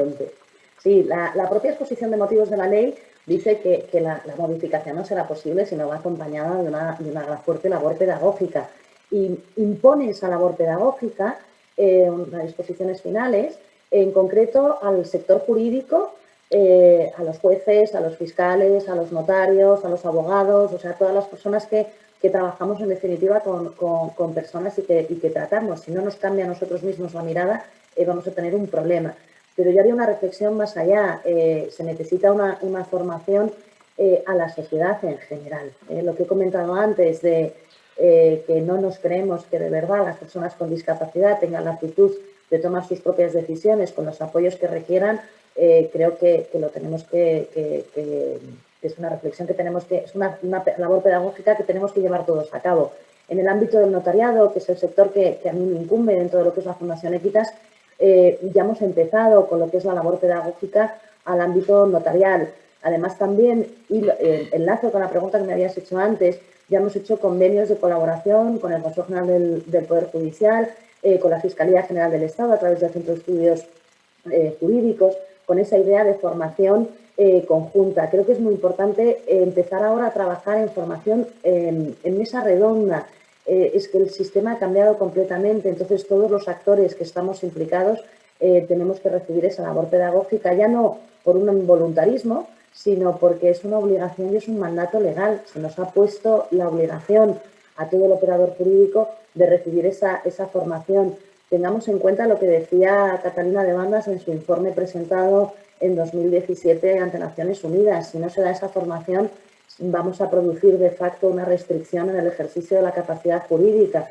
Sí, la propia exposición de motivos de la ley dice que la modificación no será posible si no va acompañada de una fuerte labor pedagógica. Y impone esa labor pedagógica en las disposiciones finales, en concreto al sector jurídico, a los jueces, a los fiscales, a los notarios, a los abogados, o sea, todas las personas que trabajamos en definitiva con personas y que tratamos. Si no nos cambia a nosotros mismos la mirada, vamos a tener un problema. Pero yo haría una reflexión más allá. Se necesita una formación a la sociedad en general. Lo que he comentado antes de que no nos creemos que de verdad las personas con discapacidad tengan la actitud de tomar sus propias decisiones con los apoyos que requieran, creo que lo tenemos que es una reflexión que tenemos que, es una labor pedagógica que tenemos que llevar todos a cabo. En el ámbito del notariado, que es el sector que a mí me incumbe dentro de lo que es la Fundación Equitas, ya hemos empezado con lo que es la labor pedagógica al ámbito notarial. Además, también, y enlazo con la pregunta que me habías hecho antes, ya hemos hecho convenios de colaboración con el Consejo General del Poder Judicial, con la Fiscalía General del Estado a través del Centro de Estudios Jurídicos, con esa idea de formación conjunta. Creo que es muy importante empezar ahora a trabajar en formación en mesa redonda. Es que el sistema ha cambiado completamente, entonces todos los actores que estamos implicados tenemos que recibir esa labor pedagógica, ya no por un voluntarismo, sino porque es una obligación y es un mandato legal. Se nos ha puesto la obligación a todo el operador jurídico de recibir esa formación. Tengamos en cuenta lo que decía Catalina de Bandas en su informe presentado en 2017 ante Naciones Unidas. Si no se da esa formación, vamos a producir de facto una restricción en el ejercicio de la capacidad jurídica,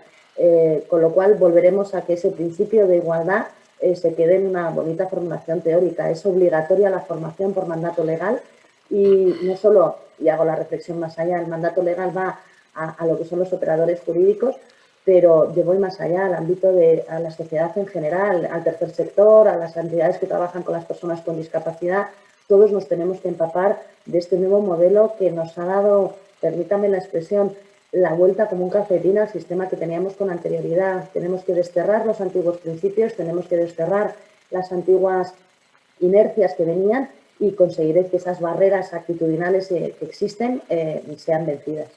con lo cual volveremos a que ese principio de igualdad se quede en una bonita formulación teórica. Es obligatoria la formación por mandato legal y no solo, y hago la reflexión más allá, el mandato legal va a lo que son los operadores jurídicos, pero yo voy más allá, al ámbito a la sociedad en general, al tercer sector, a las entidades que trabajan con las personas con discapacidad. Todos nos tenemos que empapar de este nuevo modelo que nos ha dado, permítame la expresión, la vuelta como un calcetín al sistema que teníamos con anterioridad. Tenemos que desterrar los antiguos principios, tenemos que desterrar las antiguas inercias que venían y conseguir que esas barreras actitudinales que existen sean vencidas.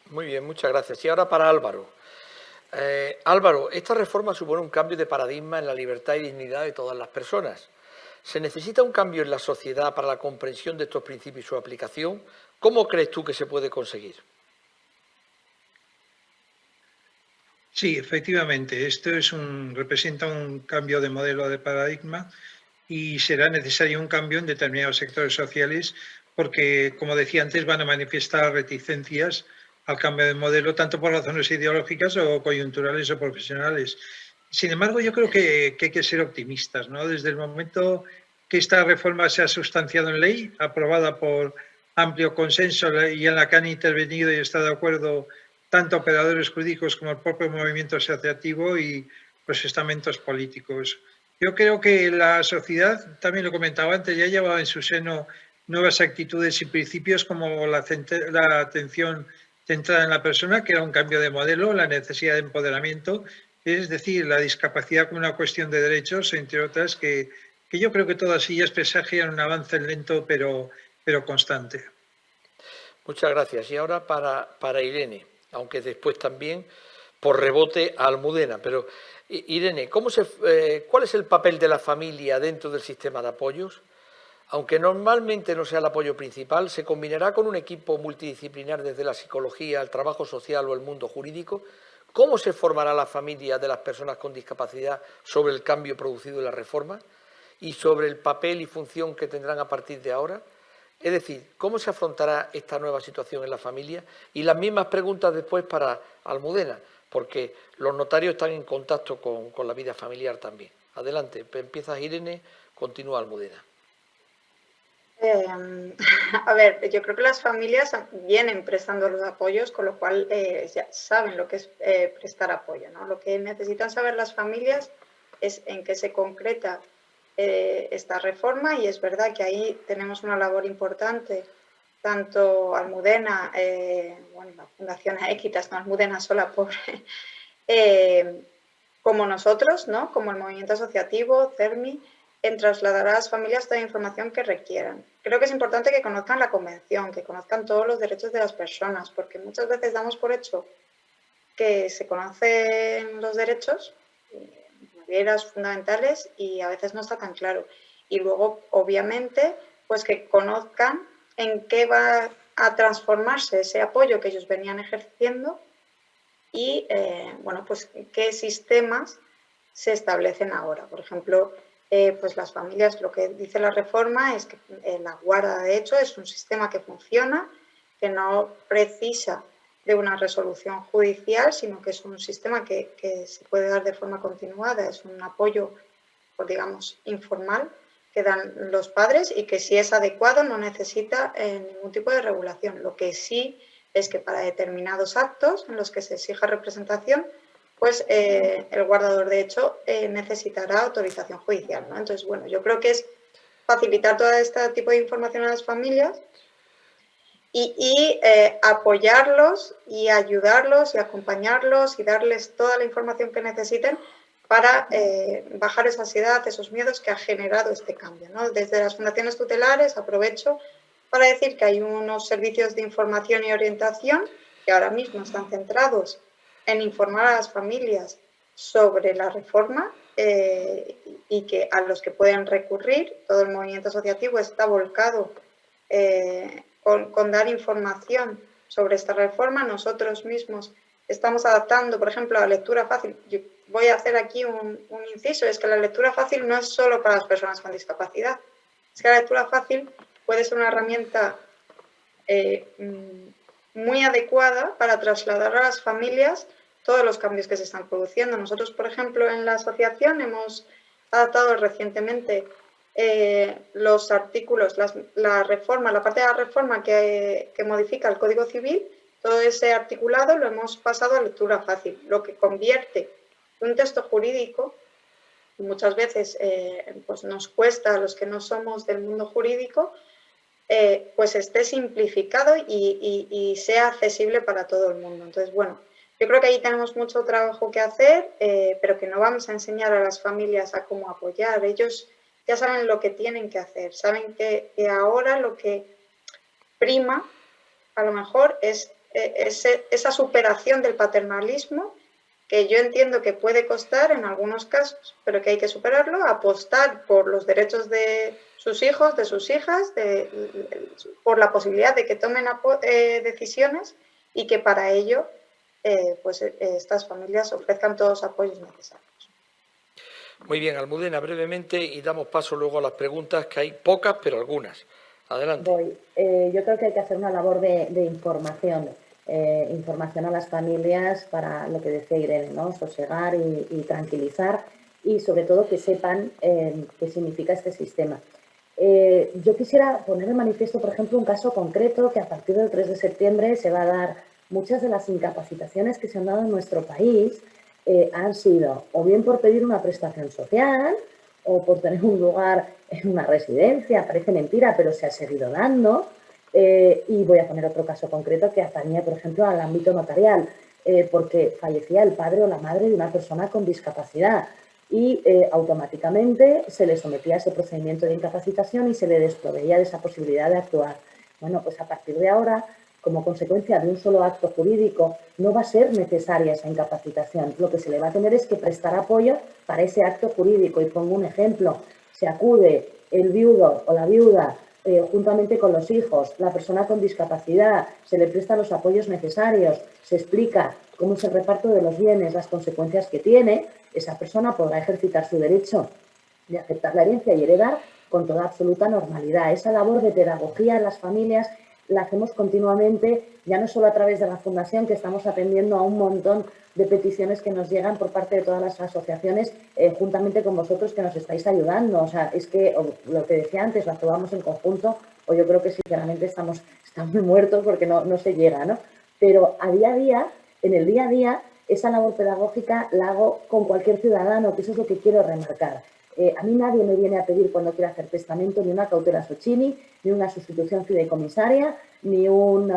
Muy bien, muchas gracias. Y ahora para Álvaro. Álvaro, esta reforma supone un cambio de paradigma en la libertad y dignidad de todas las personas. ¿Se necesita un cambio en la sociedad para la comprensión de estos principios y su aplicación? ¿Cómo crees tú que se puede conseguir? Sí, efectivamente, esto representa un cambio de modelo de paradigma y será necesario un cambio en determinados sectores sociales porque, como decía antes, van a manifestar reticencias al cambio de modelo tanto por razones ideológicas o coyunturales o profesionales. Sin embargo, yo creo que hay que ser optimistas, ¿no? Desde el momento que esta reforma se ha sustanciado en ley, aprobada por amplio consenso y en la que han intervenido y estado de acuerdo tanto operadores jurídicos como el propio movimiento asociativo y los estamentos políticos. Yo creo que la sociedad, también lo comentaba antes, ya llevaba en su seno nuevas actitudes y principios como la atención centrada en la persona, que era un cambio de modelo, la necesidad de empoderamiento, es decir, la discapacidad como una cuestión de derechos, entre otras, que que yo creo que todas ellas presagian un avance lento pero constante. Muchas gracias. Y ahora para Irene, aunque después también por rebote a Almudena. Pero Irene, ¿cuál es el papel de la familia dentro del sistema de apoyos? Aunque normalmente no sea el apoyo principal, ¿se combinará con un equipo multidisciplinar desde la psicología, el trabajo social o el mundo jurídico? ¿Cómo se formará la familia de las personas con discapacidad sobre el cambio producido en la reforma y sobre el papel y función que tendrán a partir de ahora? Es decir, ¿cómo se afrontará esta nueva situación en la familia? Y las mismas preguntas después para Almudena, porque los notarios están en contacto con la vida familiar también. Adelante, empiezas Irene, continúa Almudena. A ver, yo creo que las familias vienen prestando los apoyos, con lo cual ya saben lo que es prestar apoyo, ¿no? Lo que necesitan saber las familias es en qué se concreta esta reforma, y es verdad que ahí tenemos una labor importante, tanto Almudena, bueno, la Fundación Equitas, no Almudena sola, como nosotros, ¿no? Como el movimiento asociativo, CERMI, en trasladar a las familias toda la información que requieran. Creo que es importante que conozcan la Convención, que conozcan todos los derechos de las personas, porque muchas veces damos por hecho que se conocen los derechos, barreras fundamentales, y a veces no está tan claro. Y luego, obviamente, pues que conozcan en qué va a transformarse ese apoyo que ellos venían ejerciendo y, bueno, pues qué sistemas se establecen ahora. Por ejemplo, pues las familias, lo que dice la reforma es que la guarda, de hecho, es un sistema que funciona, que no precisa de una resolución judicial, sino que es un sistema que se puede dar de forma continuada, es un apoyo, pues, digamos, informal que dan los padres y que, si es adecuado, no necesita ningún tipo de regulación. Lo que sí es que para determinados actos en los que se exija representación, pues el guardador, de hecho, necesitará autorización judicial, ¿no? Entonces, bueno, yo creo que es facilitar todo este tipo de información a las familias y apoyarlos y ayudarlos y acompañarlos y darles toda la información que necesiten para bajar esa ansiedad, esos miedos que ha generado este cambio, ¿no? Desde las fundaciones tutelares aprovecho para decir que hay unos servicios de información y orientación que ahora mismo están centrados en informar a las familias sobre la reforma y que a los que pueden recurrir. Todo el movimiento asociativo está volcado con dar información sobre esta reforma. Nosotros mismos estamos adaptando, por ejemplo, la lectura fácil. Yo voy a hacer aquí un inciso, es que la lectura fácil no es solo para las personas con discapacidad. Es que la lectura fácil puede ser una herramienta muy adecuada para trasladar a las familias todos los cambios que se están produciendo. Nosotros, por ejemplo, en la asociación hemos adaptado recientemente los artículos, la reforma, la parte de la reforma que modifica el Código Civil. Todo ese articulado lo hemos pasado a lectura fácil, lo que convierte un texto jurídico, muchas veces pues nos cuesta a los que no somos del mundo jurídico, pues esté simplificado y sea accesible para todo el mundo. Entonces, bueno, yo creo que ahí tenemos mucho trabajo que hacer, pero que no vamos a enseñar a las familias a cómo apoyar. Ellos ya saben lo que tienen que hacer, saben que ahora lo que prima a lo mejor es esa superación del paternalismo, que yo entiendo que puede costar en algunos casos, pero que hay que superarlo, apostar por los derechos de sus hijos, de sus hijas, por la posibilidad de que tomen decisiones, y que para ello pues estas familias ofrezcan todos los apoyos necesarios. Muy bien, Almudena, brevemente, y damos paso luego a las preguntas, que hay pocas, pero algunas. Adelante. Yo creo que hay que hacer una labor de información. Información a las familias para lo que decía Irene, ¿no? Sosegar y tranquilizar, y sobre todo que sepan qué significa este sistema. Yo quisiera poner de manifiesto, por ejemplo, un caso concreto que a partir del 3 de septiembre se va a dar. Muchas de las incapacitaciones que se han dado en nuestro país han sido o bien por pedir una prestación social o por tener un lugar en una residencia. Parece mentira, pero se ha seguido dando. Y voy a poner otro caso concreto que atañe, por ejemplo, al ámbito notarial, porque fallecía el padre o la madre de una persona con discapacidad. y automáticamente se le sometía a ese procedimiento de incapacitación y se le desproveía de esa posibilidad de actuar. Bueno, pues a partir de ahora, como consecuencia de un solo acto jurídico, no va a ser necesaria esa incapacitación. Lo que se le va a tener es que prestar apoyo para ese acto jurídico. Y pongo un ejemplo. Se acude el viudo o la viuda juntamente con los hijos, la persona con discapacidad, se le prestan los apoyos necesarios, se explica cómo es el reparto de los bienes, las consecuencias que tiene, esa persona podrá ejercitar su derecho de aceptar la herencia y heredar con toda absoluta normalidad. Esa labor de pedagogía en las familias la hacemos continuamente, ya no solo a través de la Fundación, que estamos atendiendo a un montón de peticiones que nos llegan por parte de todas las asociaciones, juntamente con vosotros que nos estáis ayudando. O sea, es que lo que decía antes, lo actuamos en conjunto, o yo creo que sinceramente estamos muertos porque no se llega, ¿no? Pero a día, en el día a día, esa labor pedagógica la hago con cualquier ciudadano, que eso es lo que quiero remarcar. A mí nadie me viene a pedir cuando quiera hacer testamento ni una cautela Socini, ni una sustitución fideicomisaria, ni un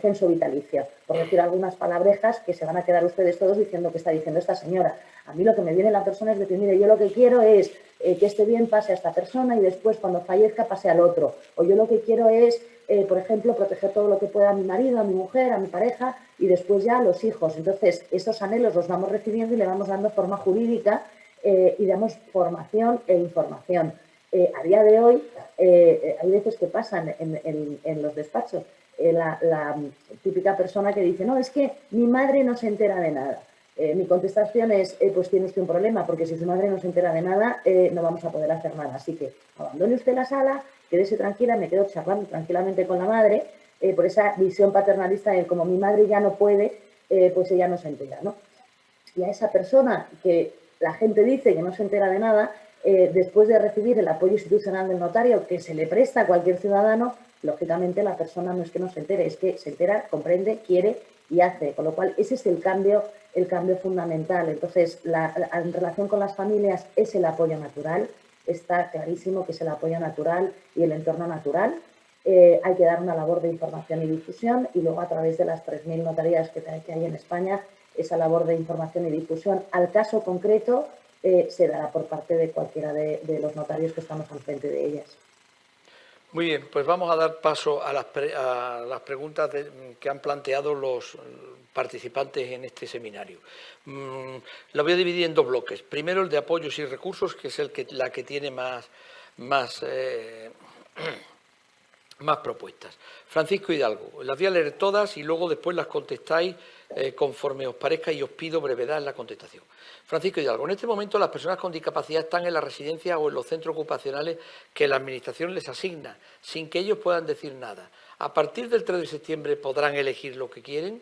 censo vitalicio, por decir algunas palabrejas que se van a quedar ustedes todos diciendo que está diciendo esta señora. A mí lo que me viene la persona es decir, mire, yo lo que quiero es que este bien pase a esta persona y después cuando fallezca pase al otro. O yo lo que quiero es, por ejemplo, proteger todo lo que pueda a mi marido, a mi mujer, a mi pareja y después ya a los hijos. Entonces, esos anhelos los vamos recibiendo y le vamos dando forma jurídica y damos formación e información. A día de hoy, hay veces que pasan en los despachos la típica persona que dice, no, es que mi madre no se entera de nada. Mi contestación es, pues tiene usted un problema, porque si su madre no se entera de nada, no vamos a poder hacer nada. Así que abandone usted la sala, quédese tranquila, me quedo charlando tranquilamente con la madre, por esa visión paternalista de como mi madre ya no puede, pues ella no se entera, ¿no? Y a esa persona que la gente dice que no se entera de nada, después de recibir el apoyo institucional del notario que se le presta a cualquier ciudadano, lógicamente la persona no es que no se entere, es que se entera, comprende, quiere y hace. Con lo cual, ese es el cambio fundamental. Entonces, en relación con las familias, es el apoyo natural. Está clarísimo que es el apoyo natural y el entorno natural. Hay que dar una labor de información y difusión y luego a través de las 3.000 notarías que hay en España, esa labor de información y difusión al caso concreto se dará por parte de cualquiera de los notarios que estamos al frente de ellas. Muy bien, pues vamos a dar paso a las preguntas que han planteado los participantes en este seminario. Lo voy a dividir en dos bloques. Primero el de apoyos y recursos, que es la que tiene más propuestas. Francisco Hidalgo, las voy a leer todas y luego después las contestáis conforme os parezca y os pido brevedad en la contestación. Francisco Hidalgo, en este momento las personas con discapacidad están en la residencia o en los centros ocupacionales que la Administración les asigna, sin que ellos puedan decir nada. ¿A partir del 3 de septiembre podrán elegir lo que quieren?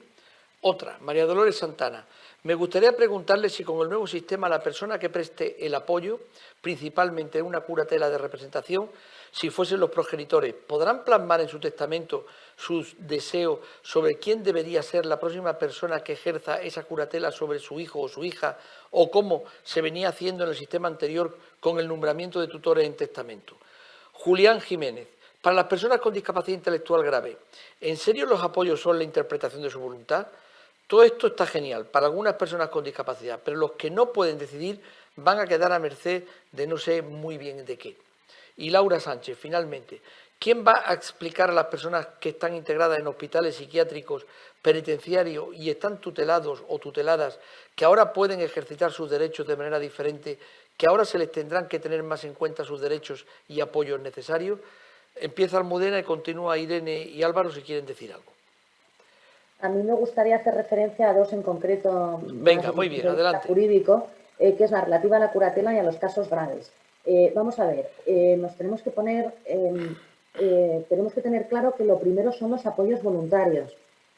Otra, María Dolores Santana. Me gustaría preguntarle si con el nuevo sistema la persona que preste el apoyo, principalmente una curatela de representación, si fuesen los progenitores, ¿podrán plasmar en su testamento sus deseos sobre quién debería ser la próxima persona que ejerza esa curatela sobre su hijo o su hija, o cómo se venía haciendo en el sistema anterior con el nombramiento de tutores en testamento? Julián Jiménez. Para las personas con discapacidad intelectual grave, ¿en serio los apoyos son la interpretación de su voluntad? Todo esto está genial para algunas personas con discapacidad, pero los que no pueden decidir van a quedar a merced de no sé muy bien de qué. Y Laura Sánchez, finalmente, ¿quién va a explicar a las personas que están integradas en hospitales psiquiátricos, penitenciarios y están tutelados o tuteladas, que ahora pueden ejercitar sus derechos de manera diferente, que ahora se les tendrán que tener más en cuenta sus derechos y apoyos necesarios? Empieza Almudena y continúa Irene y Álvaro si quieren decir algo. A mí me gustaría hacer referencia a dos en concreto. Venga, muy bien, adelante. Jurídico, que es la relativa a la curatela y a los casos graves. Vamos a ver, nos tenemos que tener claro que lo primero son los apoyos voluntarios.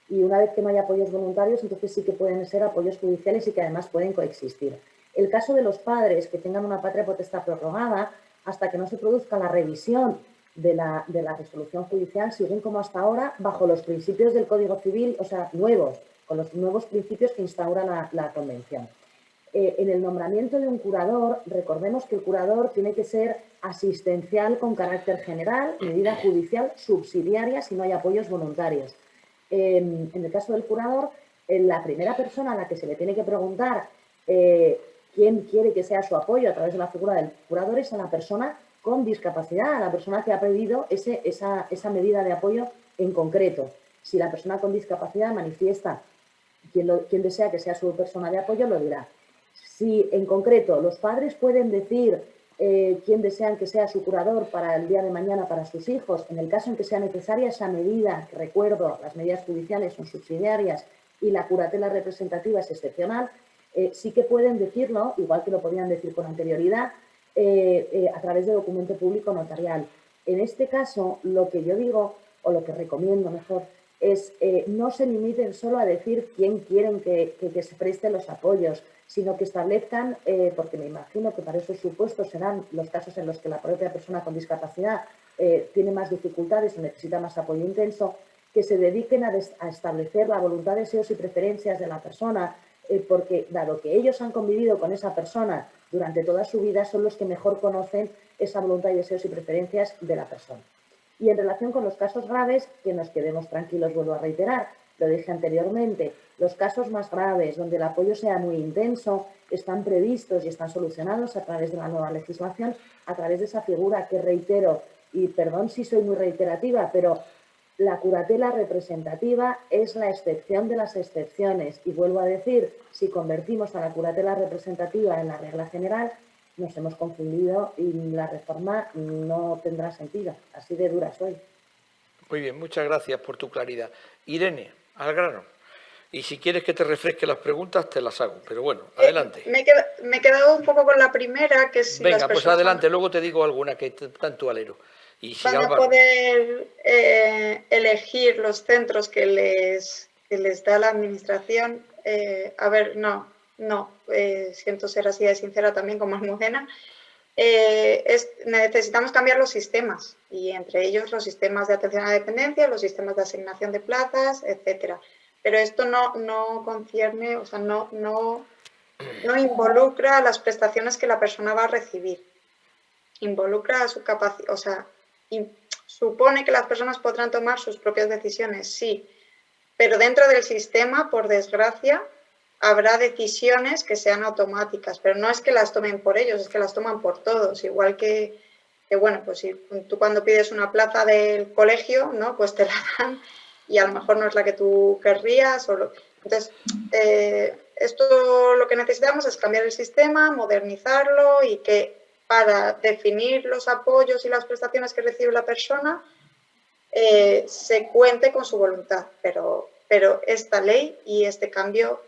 Y una vez que no haya apoyos voluntarios, entonces sí que pueden ser apoyos judiciales y que además pueden coexistir. El caso de los padres que tengan una patria potestad prorrogada, hasta que no se produzca la revisión de la resolución judicial, siguen como hasta ahora bajo los principios del Código Civil, o sea, nuevos, con los nuevos principios que instaura la Convención. En el nombramiento de un curador, recordemos que el curador tiene que ser asistencial con carácter general, medida judicial subsidiaria si no hay apoyos voluntarios. En el caso del curador, la primera persona a la que se le tiene que preguntar quién quiere que sea su apoyo a través de la figura del curador es a la persona con discapacidad, a la persona que ha pedido esa medida de apoyo en concreto. Si la persona con discapacidad manifiesta quien desea que sea su persona de apoyo, lo dirá. Si en concreto los padres pueden decir quién desean que sea su curador para el día de mañana para sus hijos, en el caso en que sea necesaria esa medida, que recuerdo, las medidas judiciales son subsidiarias y la curatela representativa es excepcional, sí que pueden decirlo, igual que lo podían decir con anterioridad, a través de documento público notarial. En este caso, lo que yo digo, o lo que recomiendo mejor, es no se limiten solo a decir quién quieren que se presten los apoyos, sino que establezcan, porque me imagino que para esos supuestos serán los casos en los que la propia persona con discapacidad tiene más dificultades y necesita más apoyo intenso, que se dediquen a establecer la voluntad, deseos y preferencias de la persona, porque dado que ellos han convivido con esa persona durante toda su vida, son los que mejor conocen esa voluntad y deseos y preferencias de la persona. Y en relación con los casos graves, que nos quedemos tranquilos, vuelvo a reiterar, lo dije anteriormente, los casos más graves, donde el apoyo sea muy intenso, están previstos y están solucionados a través de la nueva legislación, a través de esa figura que reitero, y perdón si soy muy reiterativa, pero la curatela representativa es la excepción de las excepciones. Y vuelvo a decir, si convertimos a la curatela representativa en la regla general, nos hemos confundido y la reforma no tendrá sentido. Así de dura soy. Muy bien, muchas gracias por tu claridad. Irene, al grano. Y si quieres que te refresque las preguntas, te las hago. Pero bueno, adelante. Me he quedado un poco con la primera, que si venga, las pues adelante, luego te digo alguna que está en tu alero. Y si van a poder elegir los centros que les da la administración. A ver, no, siento ser así de sincera también como Almudena. Necesitamos cambiar los sistemas, y entre ellos los sistemas de atención a la dependencia, los sistemas de asignación de plazas, etcétera. Pero esto no concierne, o sea, no involucra las prestaciones que la persona va a recibir. Involucra a su capacidad, o sea, supone que las personas podrán tomar sus propias decisiones, sí, pero dentro del sistema, por desgracia, habrá decisiones que sean automáticas, pero no es que las tomen por ellos, es que las toman por todos. Igual que bueno, pues si tú cuando pides una plaza del colegio, ¿no? Pues te la dan y a lo mejor no es la que tú querrías. Entonces, esto lo que necesitamos es cambiar el sistema, modernizarlo, y que para definir los apoyos y las prestaciones que recibe la persona se cuente con su voluntad, pero esta ley y este cambio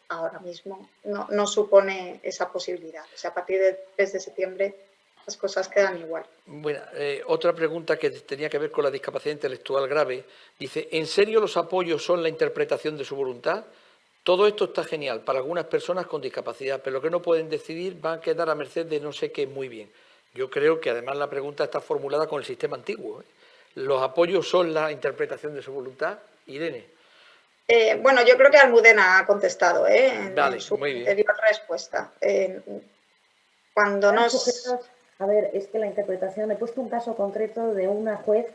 ahora mismo no supone esa posibilidad. O sea, a partir del 3 de septiembre las cosas quedan igual. Bueno, otra pregunta que tenía que ver con la discapacidad intelectual grave. Dice, ¿en serio los apoyos son la interpretación de su voluntad? Todo esto está genial para algunas personas con discapacidad, pero lo que no pueden decidir van a quedar a merced de no sé qué. Muy bien. Yo creo que además la pregunta está formulada con el sistema antiguo. ¿Los apoyos son la interpretación de su voluntad? Irene. Bueno, yo creo que Almudena ha contestado en su anterior respuesta. Cuando nos... A ver, es que la interpretación, he puesto un caso concreto de una juez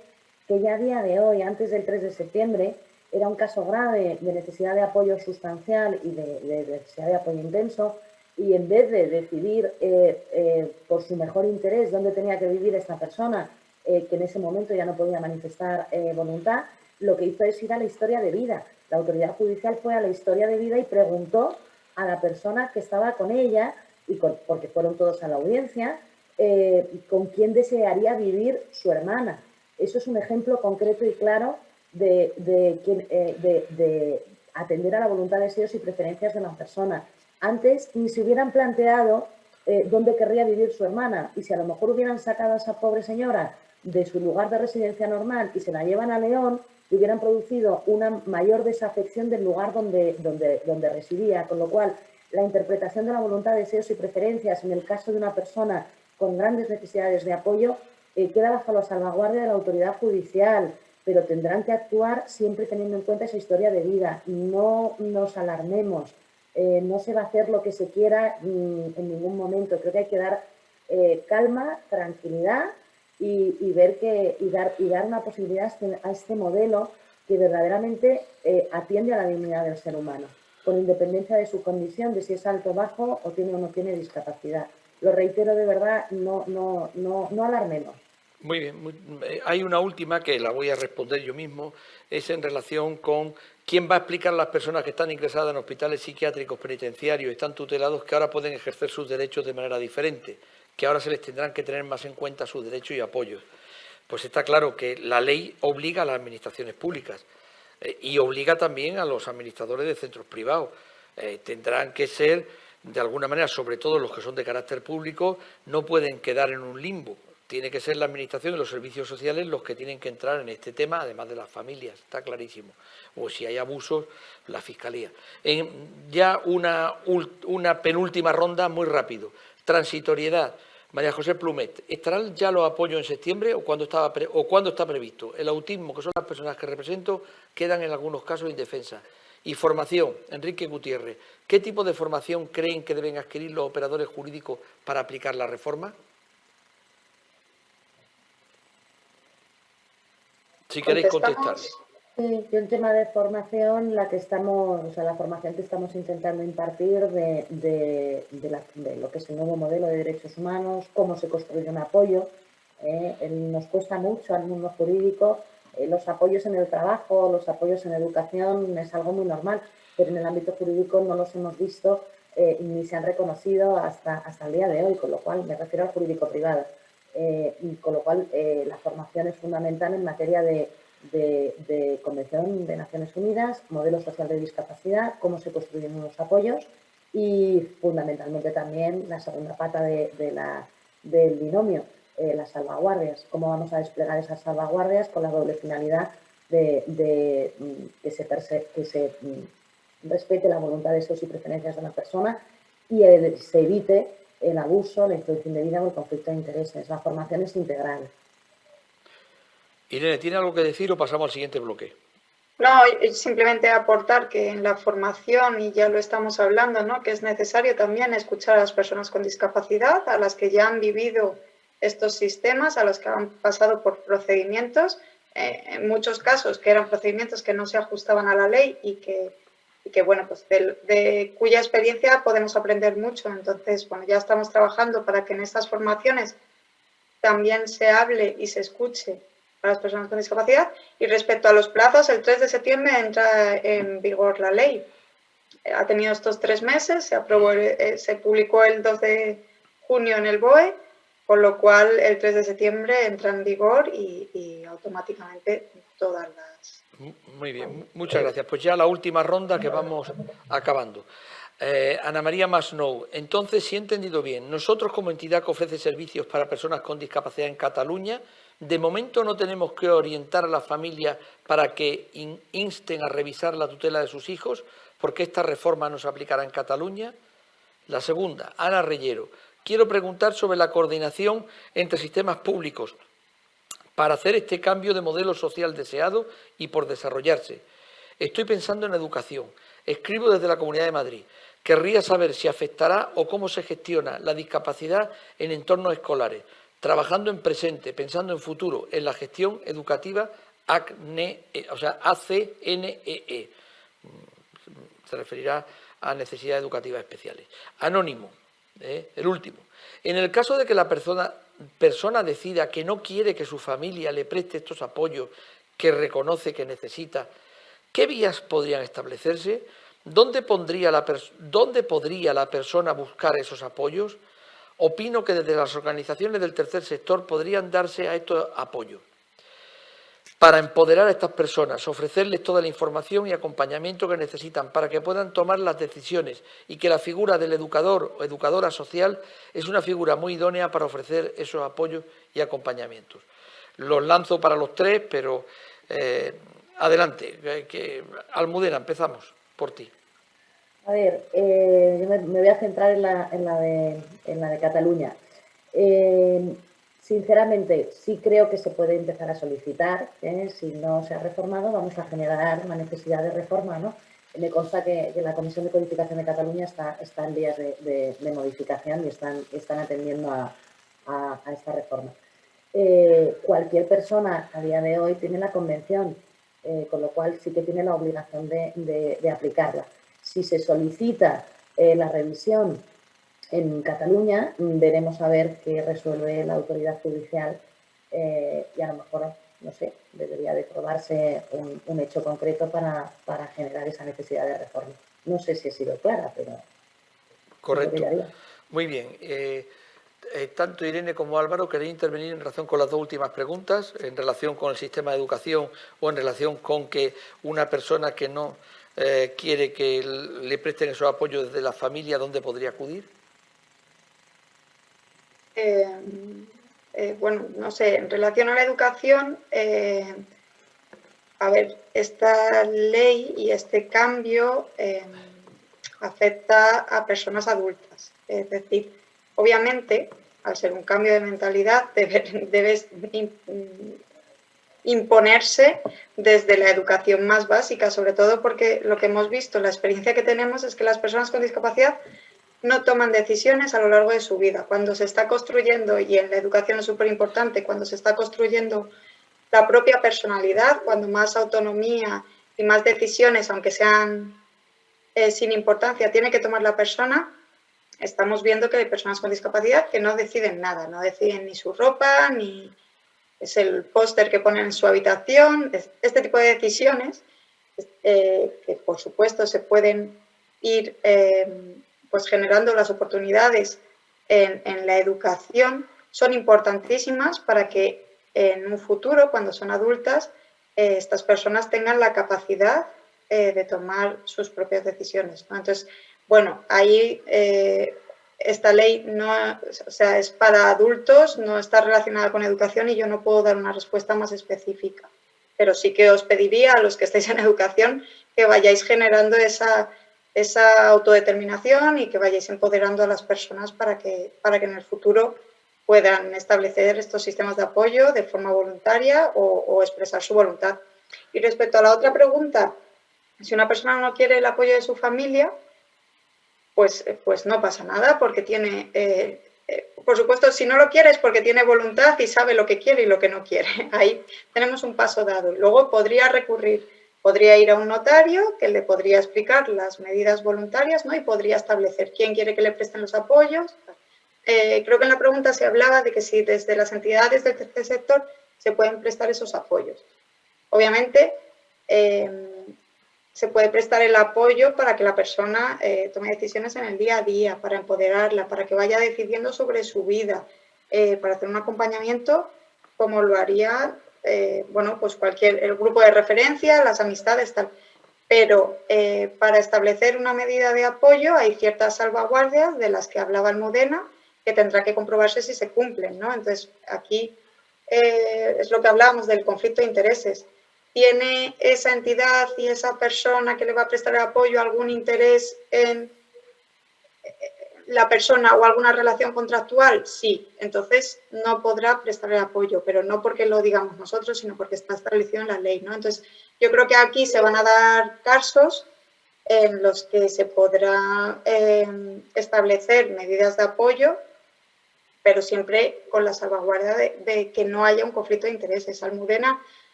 que ya a día de hoy, antes del 3 de septiembre, era un caso grave de necesidad de apoyo sustancial y de necesidad de apoyo intenso, y en vez de decidir por su mejor interés dónde tenía que vivir esta persona, que en ese momento ya no podía manifestar voluntad, lo que hizo es ir a la historia de vida. La autoridad judicial fue a la historia de vida y preguntó a la persona que estaba con ella, porque fueron todos a la audiencia, con quién desearía vivir su hermana. Eso es un ejemplo concreto y claro de atender a la voluntad, deseos y preferencias de la persona. Antes ni se hubieran planteado dónde querría vivir su hermana, y si a lo mejor hubieran sacado a esa pobre señora de su lugar de residencia normal y se la llevan a León, y hubieran producido una mayor desafección del lugar donde residía, con lo cual la interpretación de la voluntad, deseos y preferencias en el caso de una persona con grandes necesidades de apoyo queda bajo la salvaguardia de la autoridad judicial, pero tendrán que actuar siempre teniendo en cuenta esa historia de vida. No nos alarmemos, no se va a hacer lo que se quiera en ningún momento. Creo que hay que dar calma, tranquilidad y dar una posibilidad a este modelo que verdaderamente atiende a la dignidad del ser humano. con independencia de su condición, de si es alto o bajo o tiene o no tiene discapacidad. Lo reitero de verdad, no alarmemos. Muy bien. Hay una última que la voy a responder yo mismo, es en relación con quién va a explicar a las personas que están ingresadas en hospitales psiquiátricos penitenciarios, están tutelados, que ahora pueden ejercer sus derechos de manera diferente, que ahora se les tendrán que tener más en cuenta sus derechos y apoyos. Pues está claro que la ley obliga a las administraciones públicas y obliga también a los administradores de centros privados. Tendrán que ser, de alguna manera, sobre todo los que son de carácter público, no pueden quedar en un limbo. Tiene que ser la Administración y los servicios sociales los que tienen que entrar en este tema, además de las familias, está clarísimo. O si hay abusos, la Fiscalía. Ya una penúltima ronda, muy rápido. Transitoriedad. María José Plumet, ¿estarán ya los apoyos en septiembre o cuándo está previsto? El autismo, que son las personas que represento, quedan en algunos casos indefensas. Y formación, Enrique Gutiérrez, ¿qué tipo de formación creen que deben adquirir los operadores jurídicos para aplicar la reforma? Si queréis contestar. Sí, yo en tema de formación, la formación que estamos intentando impartir de lo que es el nuevo modelo de derechos humanos, cómo se construye un apoyo. Nos cuesta mucho al mundo jurídico, los apoyos en el trabajo, los apoyos en educación es algo muy normal, pero en el ámbito jurídico no los hemos visto ni se han reconocido hasta el día de hoy, con lo cual me refiero al jurídico privado. Con lo cual la formación es fundamental en materia de Convención de Naciones Unidas, modelo social de discapacidad, cómo se construyen unos apoyos y fundamentalmente también la segunda pata del binomio, las salvaguardias, cómo vamos a desplegar esas salvaguardias con la doble finalidad de que se respete la voluntad, deseos y preferencias de una persona y se evite el abuso, la influencia indebida o el conflicto de intereses. La formación es integral. Irene, ¿tiene algo que decir o pasamos al siguiente bloque? No, simplemente aportar que en la formación, y ya lo estamos hablando, ¿no?, que es necesario también escuchar a las personas con discapacidad, a las que ya han vivido estos sistemas, a las que han pasado por procedimientos, en muchos casos que eran procedimientos que no se ajustaban a la ley y que bueno, pues de cuya experiencia podemos aprender mucho. Entonces, bueno, ya estamos trabajando para que en estas formaciones también se hable y se escuche a las personas con discapacidad. Y respecto a los plazos, el 3 de septiembre entra en vigor la ley. Ha tenido estos 3 meses, se publicó el 2 de junio en el BOE, con lo cual el 3 de septiembre entra en vigor y automáticamente todas las... Muy bien, muchas gracias. Pues ya la última ronda que vamos acabando. Ana María Masnou, entonces, si he entendido bien, nosotros como entidad que ofrece servicios para personas con discapacidad en Cataluña, de momento no tenemos que orientar a las familias para que insten a revisar la tutela de sus hijos, porque esta reforma no se aplicará en Cataluña. La segunda, Ana Reyero, quiero preguntar sobre la coordinación entre sistemas públicos para hacer este cambio de modelo social deseado y por desarrollarse. Estoy pensando en educación. Escribo desde la Comunidad de Madrid. Querría saber si afectará o cómo se gestiona la discapacidad en entornos escolares, trabajando en presente, pensando en futuro, en la gestión educativa ACNEE. Se referirá a necesidades educativas especiales. Anónimo, el último. En el caso de que la persona decida que no quiere que su familia le preste estos apoyos que reconoce que necesita, ¿qué vías podrían establecerse? ¿Dónde podría la persona buscar esos apoyos? Opino que desde las organizaciones del tercer sector podrían darse a estos apoyos para empoderar a estas personas, ofrecerles toda la información y acompañamiento que necesitan para que puedan tomar las decisiones y que la figura del educador o educadora social es una figura muy idónea para ofrecer esos apoyos y acompañamientos. Los lanzo para los tres, pero adelante. Almudena, empezamos por ti. A ver, yo me voy a centrar en la de Cataluña. Sinceramente, sí creo que se puede empezar a solicitar. Si no se ha reformado, vamos a generar una necesidad de reforma, ¿no? Me consta que la Comisión de Codificación de Cataluña está en vías de modificación y están atendiendo a esta reforma. Cualquier persona a día de hoy tiene la convención, con lo cual sí que tiene la obligación de aplicarla. Si se solicita la revisión en Cataluña, veremos a ver qué resuelve la autoridad judicial y a lo mejor, no sé, debería de probarse un hecho concreto para generar esa necesidad de reforma. No sé si he sido clara, pero... Correcto. Muy bien. Tanto Irene como Álvaro, ¿queréis intervenir en relación con las dos últimas preguntas, en relación con el sistema de educación o en relación con que una persona que no quiere que le presten esos apoyos desde la familia, ¿dónde podría acudir? Bueno, no sé, en relación a la educación, a ver, esta ley y este cambio afecta a personas adultas. Es decir, obviamente, al ser un cambio de mentalidad, debe imponerse desde la educación más básica, sobre todo porque lo que hemos visto, la experiencia que tenemos es que las personas con discapacidad no toman decisiones a lo largo de su vida. Cuando se está construyendo, y en la educación es súper importante, cuando se está construyendo la propia personalidad, cuando más autonomía y más decisiones, aunque sean sin importancia, tiene que tomar la persona, estamos viendo que hay personas con discapacidad que no deciden nada, no deciden ni su ropa, ni es el póster que ponen en su habitación, este tipo de decisiones que por supuesto se pueden ir pues generando las oportunidades en la educación, son importantísimas para que en un futuro, cuando son adultas, estas personas tengan la capacidad de tomar sus propias decisiones, ¿no? Entonces, bueno, ahí esta ley no, o sea, es para adultos, no está relacionada con educación y yo no puedo dar una respuesta más específica. Pero sí que os pediría a los que estáis en educación que vayáis generando esa autodeterminación y que vayáis empoderando a las personas para que en el futuro puedan establecer estos sistemas de apoyo de forma voluntaria o expresar su voluntad. Y respecto a la otra pregunta, si una persona no quiere el apoyo de su familia, pues no pasa nada, porque tiene, por supuesto, si no lo quiere es porque tiene voluntad y sabe lo que quiere y lo que no quiere. Ahí tenemos un paso dado. Luego podría recurrir, podría ir a un notario que le podría explicar las medidas voluntarias, ¿no? Y podría establecer quién quiere que le presten los apoyos. Creo que en la pregunta se hablaba de que si desde las entidades del tercer sector se pueden prestar esos apoyos. Obviamente, se puede prestar el apoyo para que la persona tome decisiones en el día a día, para empoderarla, para que vaya decidiendo sobre su vida, para hacer un acompañamiento como lo haría, bueno, pues el grupo de referencia, las amistades, tal. Pero para establecer una medida de apoyo hay ciertas salvaguardias de las que hablaba Almudena que tendrá que comprobarse si se cumplen, ¿no? Entonces, aquí es lo que hablábamos del conflicto de intereses. ¿Tiene esa entidad y esa persona que le va a prestar el apoyo algún interés en la persona o alguna relación contractual? Sí, entonces no podrá prestar el apoyo, pero no porque lo digamos nosotros, sino porque está establecido en la ley, ¿no? Entonces, yo creo que aquí se van a dar casos en los que se podrá establecer medidas de apoyo, pero siempre con la salvaguardia de que no haya un conflicto de intereses. Almudena,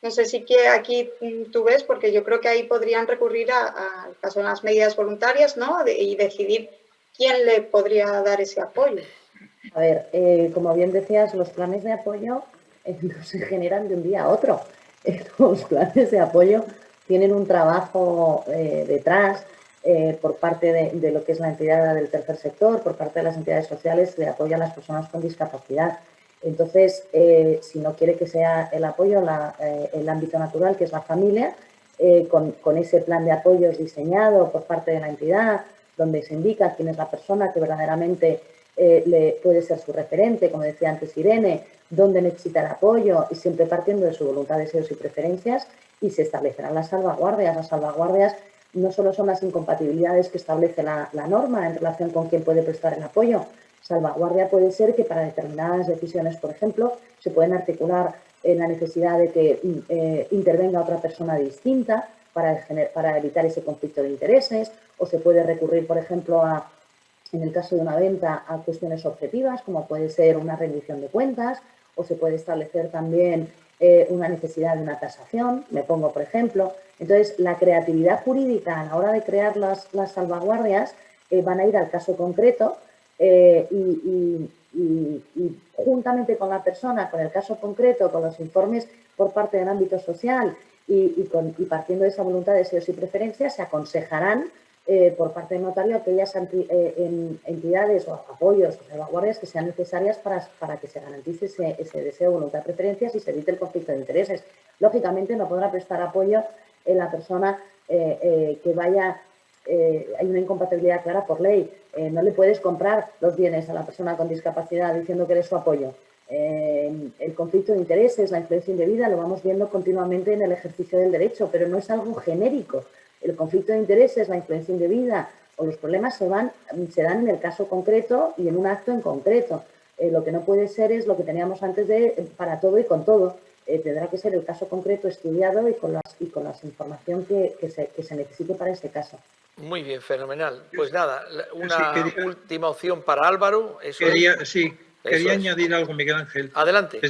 no sé si que aquí tú ves, porque yo creo que ahí podrían recurrir al caso de las medidas voluntarias, ¿no? Y decidir quién le podría dar ese apoyo. A ver, como bien decías, los planes de apoyo no se generan de un día a otro. Los planes de apoyo tienen un trabajo detrás por parte de lo que es la entidad del tercer sector, por parte de las entidades sociales de apoyo a las personas con discapacidad. Entonces, si no quiere que sea el apoyo el ámbito natural, que es la familia, con ese plan de apoyos diseñado por parte de la entidad, donde se indica quién es la persona que verdaderamente le puede ser su referente, como decía antes Irene, dónde necesita el apoyo y siempre partiendo de su voluntad, deseos y preferencias, y se establecerán las salvaguardias. Las salvaguardias no solo son las incompatibilidades que establece la norma en relación con quién puede prestar el apoyo. Salvaguardia puede ser que para determinadas decisiones, por ejemplo, se pueden articular en la necesidad de que intervenga otra persona distinta para evitar ese conflicto de intereses, o se puede recurrir, por ejemplo, en el caso de una venta, a cuestiones objetivas, como puede ser una rendición de cuentas, o se puede establecer también una necesidad de una tasación, me pongo por ejemplo. Entonces, la creatividad jurídica a la hora de crear las salvaguardias van a ir al caso concreto y juntamente con la persona, con el caso concreto, con los informes por parte del ámbito social y partiendo de esa voluntad de deseos y preferencias, se aconsejarán por parte del notario aquellas entidades o apoyos o salvaguardias que sean necesarias para que se garantice ese deseo, voluntad, preferencias y se evite el conflicto de intereses. Lógicamente no podrá prestar apoyo en la persona que vaya, hay una incompatibilidad clara por ley. No le puedes comprar los bienes a la persona con discapacidad diciendo que eres su apoyo. El conflicto de intereses, la influencia indebida, lo vamos viendo continuamente en el ejercicio del derecho, pero no es algo genérico. El conflicto de intereses, la influencia indebida o los problemas se dan en el caso concreto y en un acto en concreto. Lo que no puede ser es lo que teníamos antes de para todo y con todo. Tendrá que ser el caso concreto estudiado y con la información que se necesite para este caso. Muy bien, fenomenal. Pues nada, una última opción para Álvaro. Quería añadir algo, Miguel Ángel. Adelante.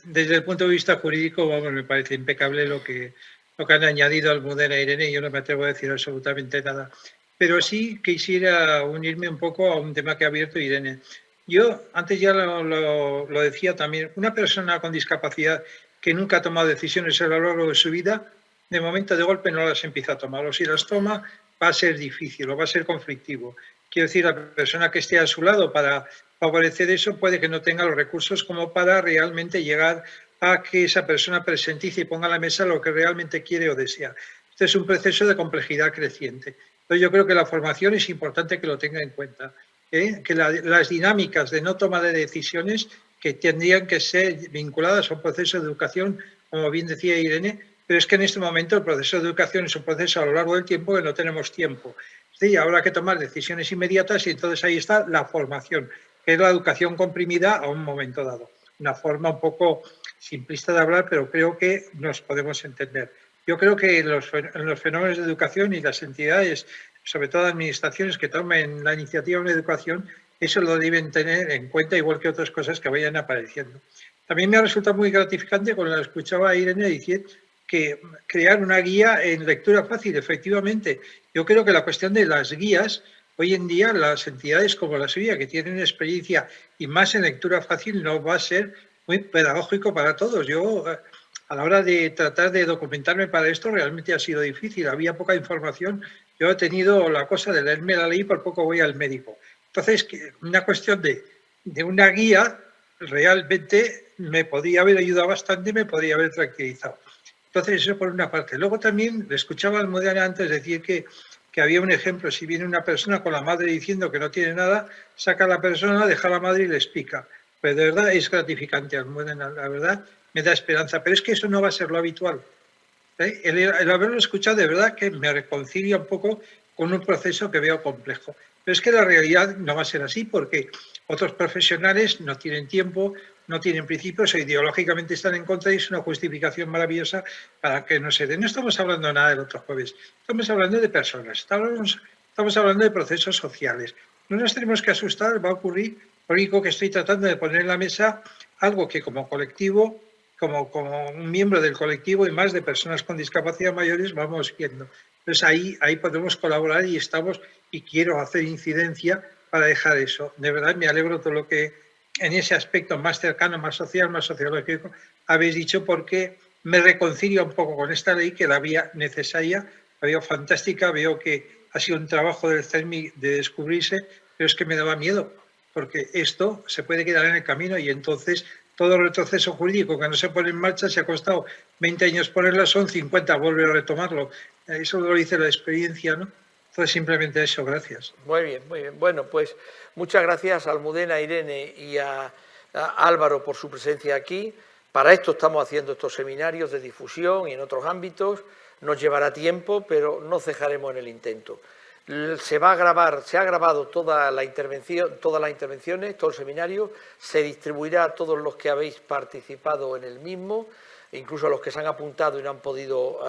Desde el punto de vista jurídico, vamos, me parece impecable lo que han añadido Almudena e Irene. Yo no me atrevo a decir absolutamente nada. Pero sí quisiera unirme un poco a un tema que ha abierto Irene. Yo antes ya lo decía también, una persona con discapacidad que nunca ha tomado decisiones a lo largo de su vida, de momento de golpe no las empieza a tomar, o si las toma va a ser difícil o va a ser conflictivo. Quiero decir, la persona que esté a su lado para favorecer eso puede que no tenga los recursos como para realmente llegar a que esa persona presentice y ponga a la mesa lo que realmente quiere o desea. Este es un proceso de complejidad creciente. Entonces yo creo que la formación es importante que lo tenga en cuenta, que las dinámicas de no toma de decisiones que tendrían que ser vinculadas a un proceso de educación, como bien decía Irene, pero es que en este momento el proceso de educación es un proceso a lo largo del tiempo que no tenemos tiempo. Sí, habrá que tomar decisiones inmediatas y entonces ahí está la formación, que es la educación comprimida a un momento dado. Una forma un poco simplista de hablar, pero creo que nos podemos entender. Yo creo que los fenómenos de educación y las entidades, sobre todo administraciones que tomen la iniciativa en la educación, eso lo deben tener en cuenta, igual que otras cosas que vayan apareciendo. También me ha resultado muy gratificante cuando la escuchaba a Irene decir que crear una guía en lectura fácil, efectivamente. Yo creo que la cuestión de las guías, hoy en día las entidades como la suya, que tienen experiencia y más en lectura fácil, no va a ser muy pedagógico para todos. Yo, a la hora de tratar de documentarme para esto, realmente ha sido difícil. Había poca información. Yo he tenido la cosa de leerme la ley, por poco voy al médico. Entonces, una cuestión de una guía realmente me podría haber ayudado bastante, me podría haber tranquilizado. Entonces, eso por una parte. Luego también le escuchaba a Almudena antes decir que había un ejemplo, si viene una persona con la madre diciendo que no tiene nada, saca a la persona, deja a la madre y le explica. Pero de verdad es gratificante, Almudena, la verdad me da esperanza. Pero es que eso no va a ser lo habitual. El haberlo escuchado de verdad que me reconcilia un poco con un proceso que veo complejo. Pero es que la realidad no va a ser así porque otros profesionales no tienen tiempo, no tienen principios o ideológicamente están en contra y es una justificación maravillosa para que no se dé. No estamos hablando nada del otro jueves, estamos hablando de personas, estamos hablando de procesos sociales. No nos tenemos que asustar, va a ocurrir. Lo único que estoy tratando de poner en la mesa algo que como colectivo, como un miembro del colectivo y más de personas con discapacidad mayores vamos viendo. Entonces ahí podemos colaborar y quiero hacer incidencia para dejar eso. De verdad me alegro todo lo que en ese aspecto más cercano, más social, más sociológico habéis dicho, porque me reconcilio un poco con esta ley que la vía necesaria, la veo fantástica, veo que ha sido un trabajo del CERMI de descubrirse, pero es que me daba miedo, porque esto se puede quedar en el camino y entonces todo el retroceso jurídico que no se pone en marcha, se ha costado 20 años ponerlo, son 50, volver a retomarlo. Eso lo dice la experiencia, ¿no? Entonces simplemente eso, gracias. Muy bien, muy bien. Bueno, pues muchas gracias a Almudena, a Irene y a Álvaro por su presencia aquí. Para esto estamos haciendo estos seminarios de difusión y en otros ámbitos. Nos llevará tiempo, pero no cejaremos en el intento. Se ha grabado todas las intervenciones, todo el seminario, se distribuirá a todos los que habéis participado en el mismo, incluso a los que se han apuntado y no han podido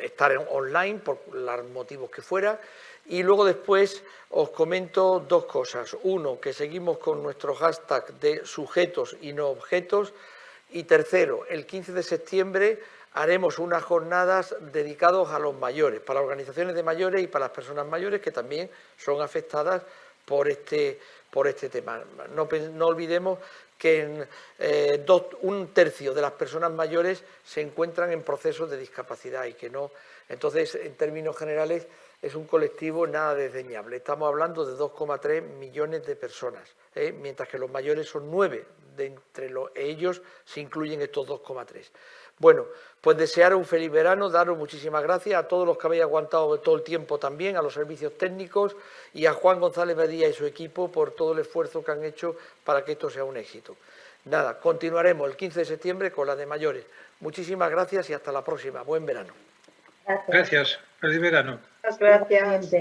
estar online por los motivos que fuera. Y luego después os comento dos cosas. Uno, que seguimos con nuestro hashtag de sujetos y no objetos. Y tercero, el 15 de septiembre haremos unas jornadas dedicadas a los mayores, para organizaciones de mayores y para las personas mayores que también son afectadas por este tema. No olvidemos que un tercio de las personas mayores se encuentran en procesos de discapacidad y que no. Entonces, en términos generales, es un colectivo nada desdeñable. Estamos hablando de 2,3 millones de personas, mientras que los mayores son 9. De entre ellos se incluyen estos 2,3. Bueno, pues desearos un feliz verano, daros muchísimas gracias a todos los que habéis aguantado todo el tiempo también, a los servicios técnicos y a Juan González Badía y su equipo por todo el esfuerzo que han hecho para que esto sea un éxito. Nada, continuaremos el 15 de septiembre con la de mayores. Muchísimas gracias y hasta la próxima. Buen verano. Gracias. Feliz verano. Muchas gracias.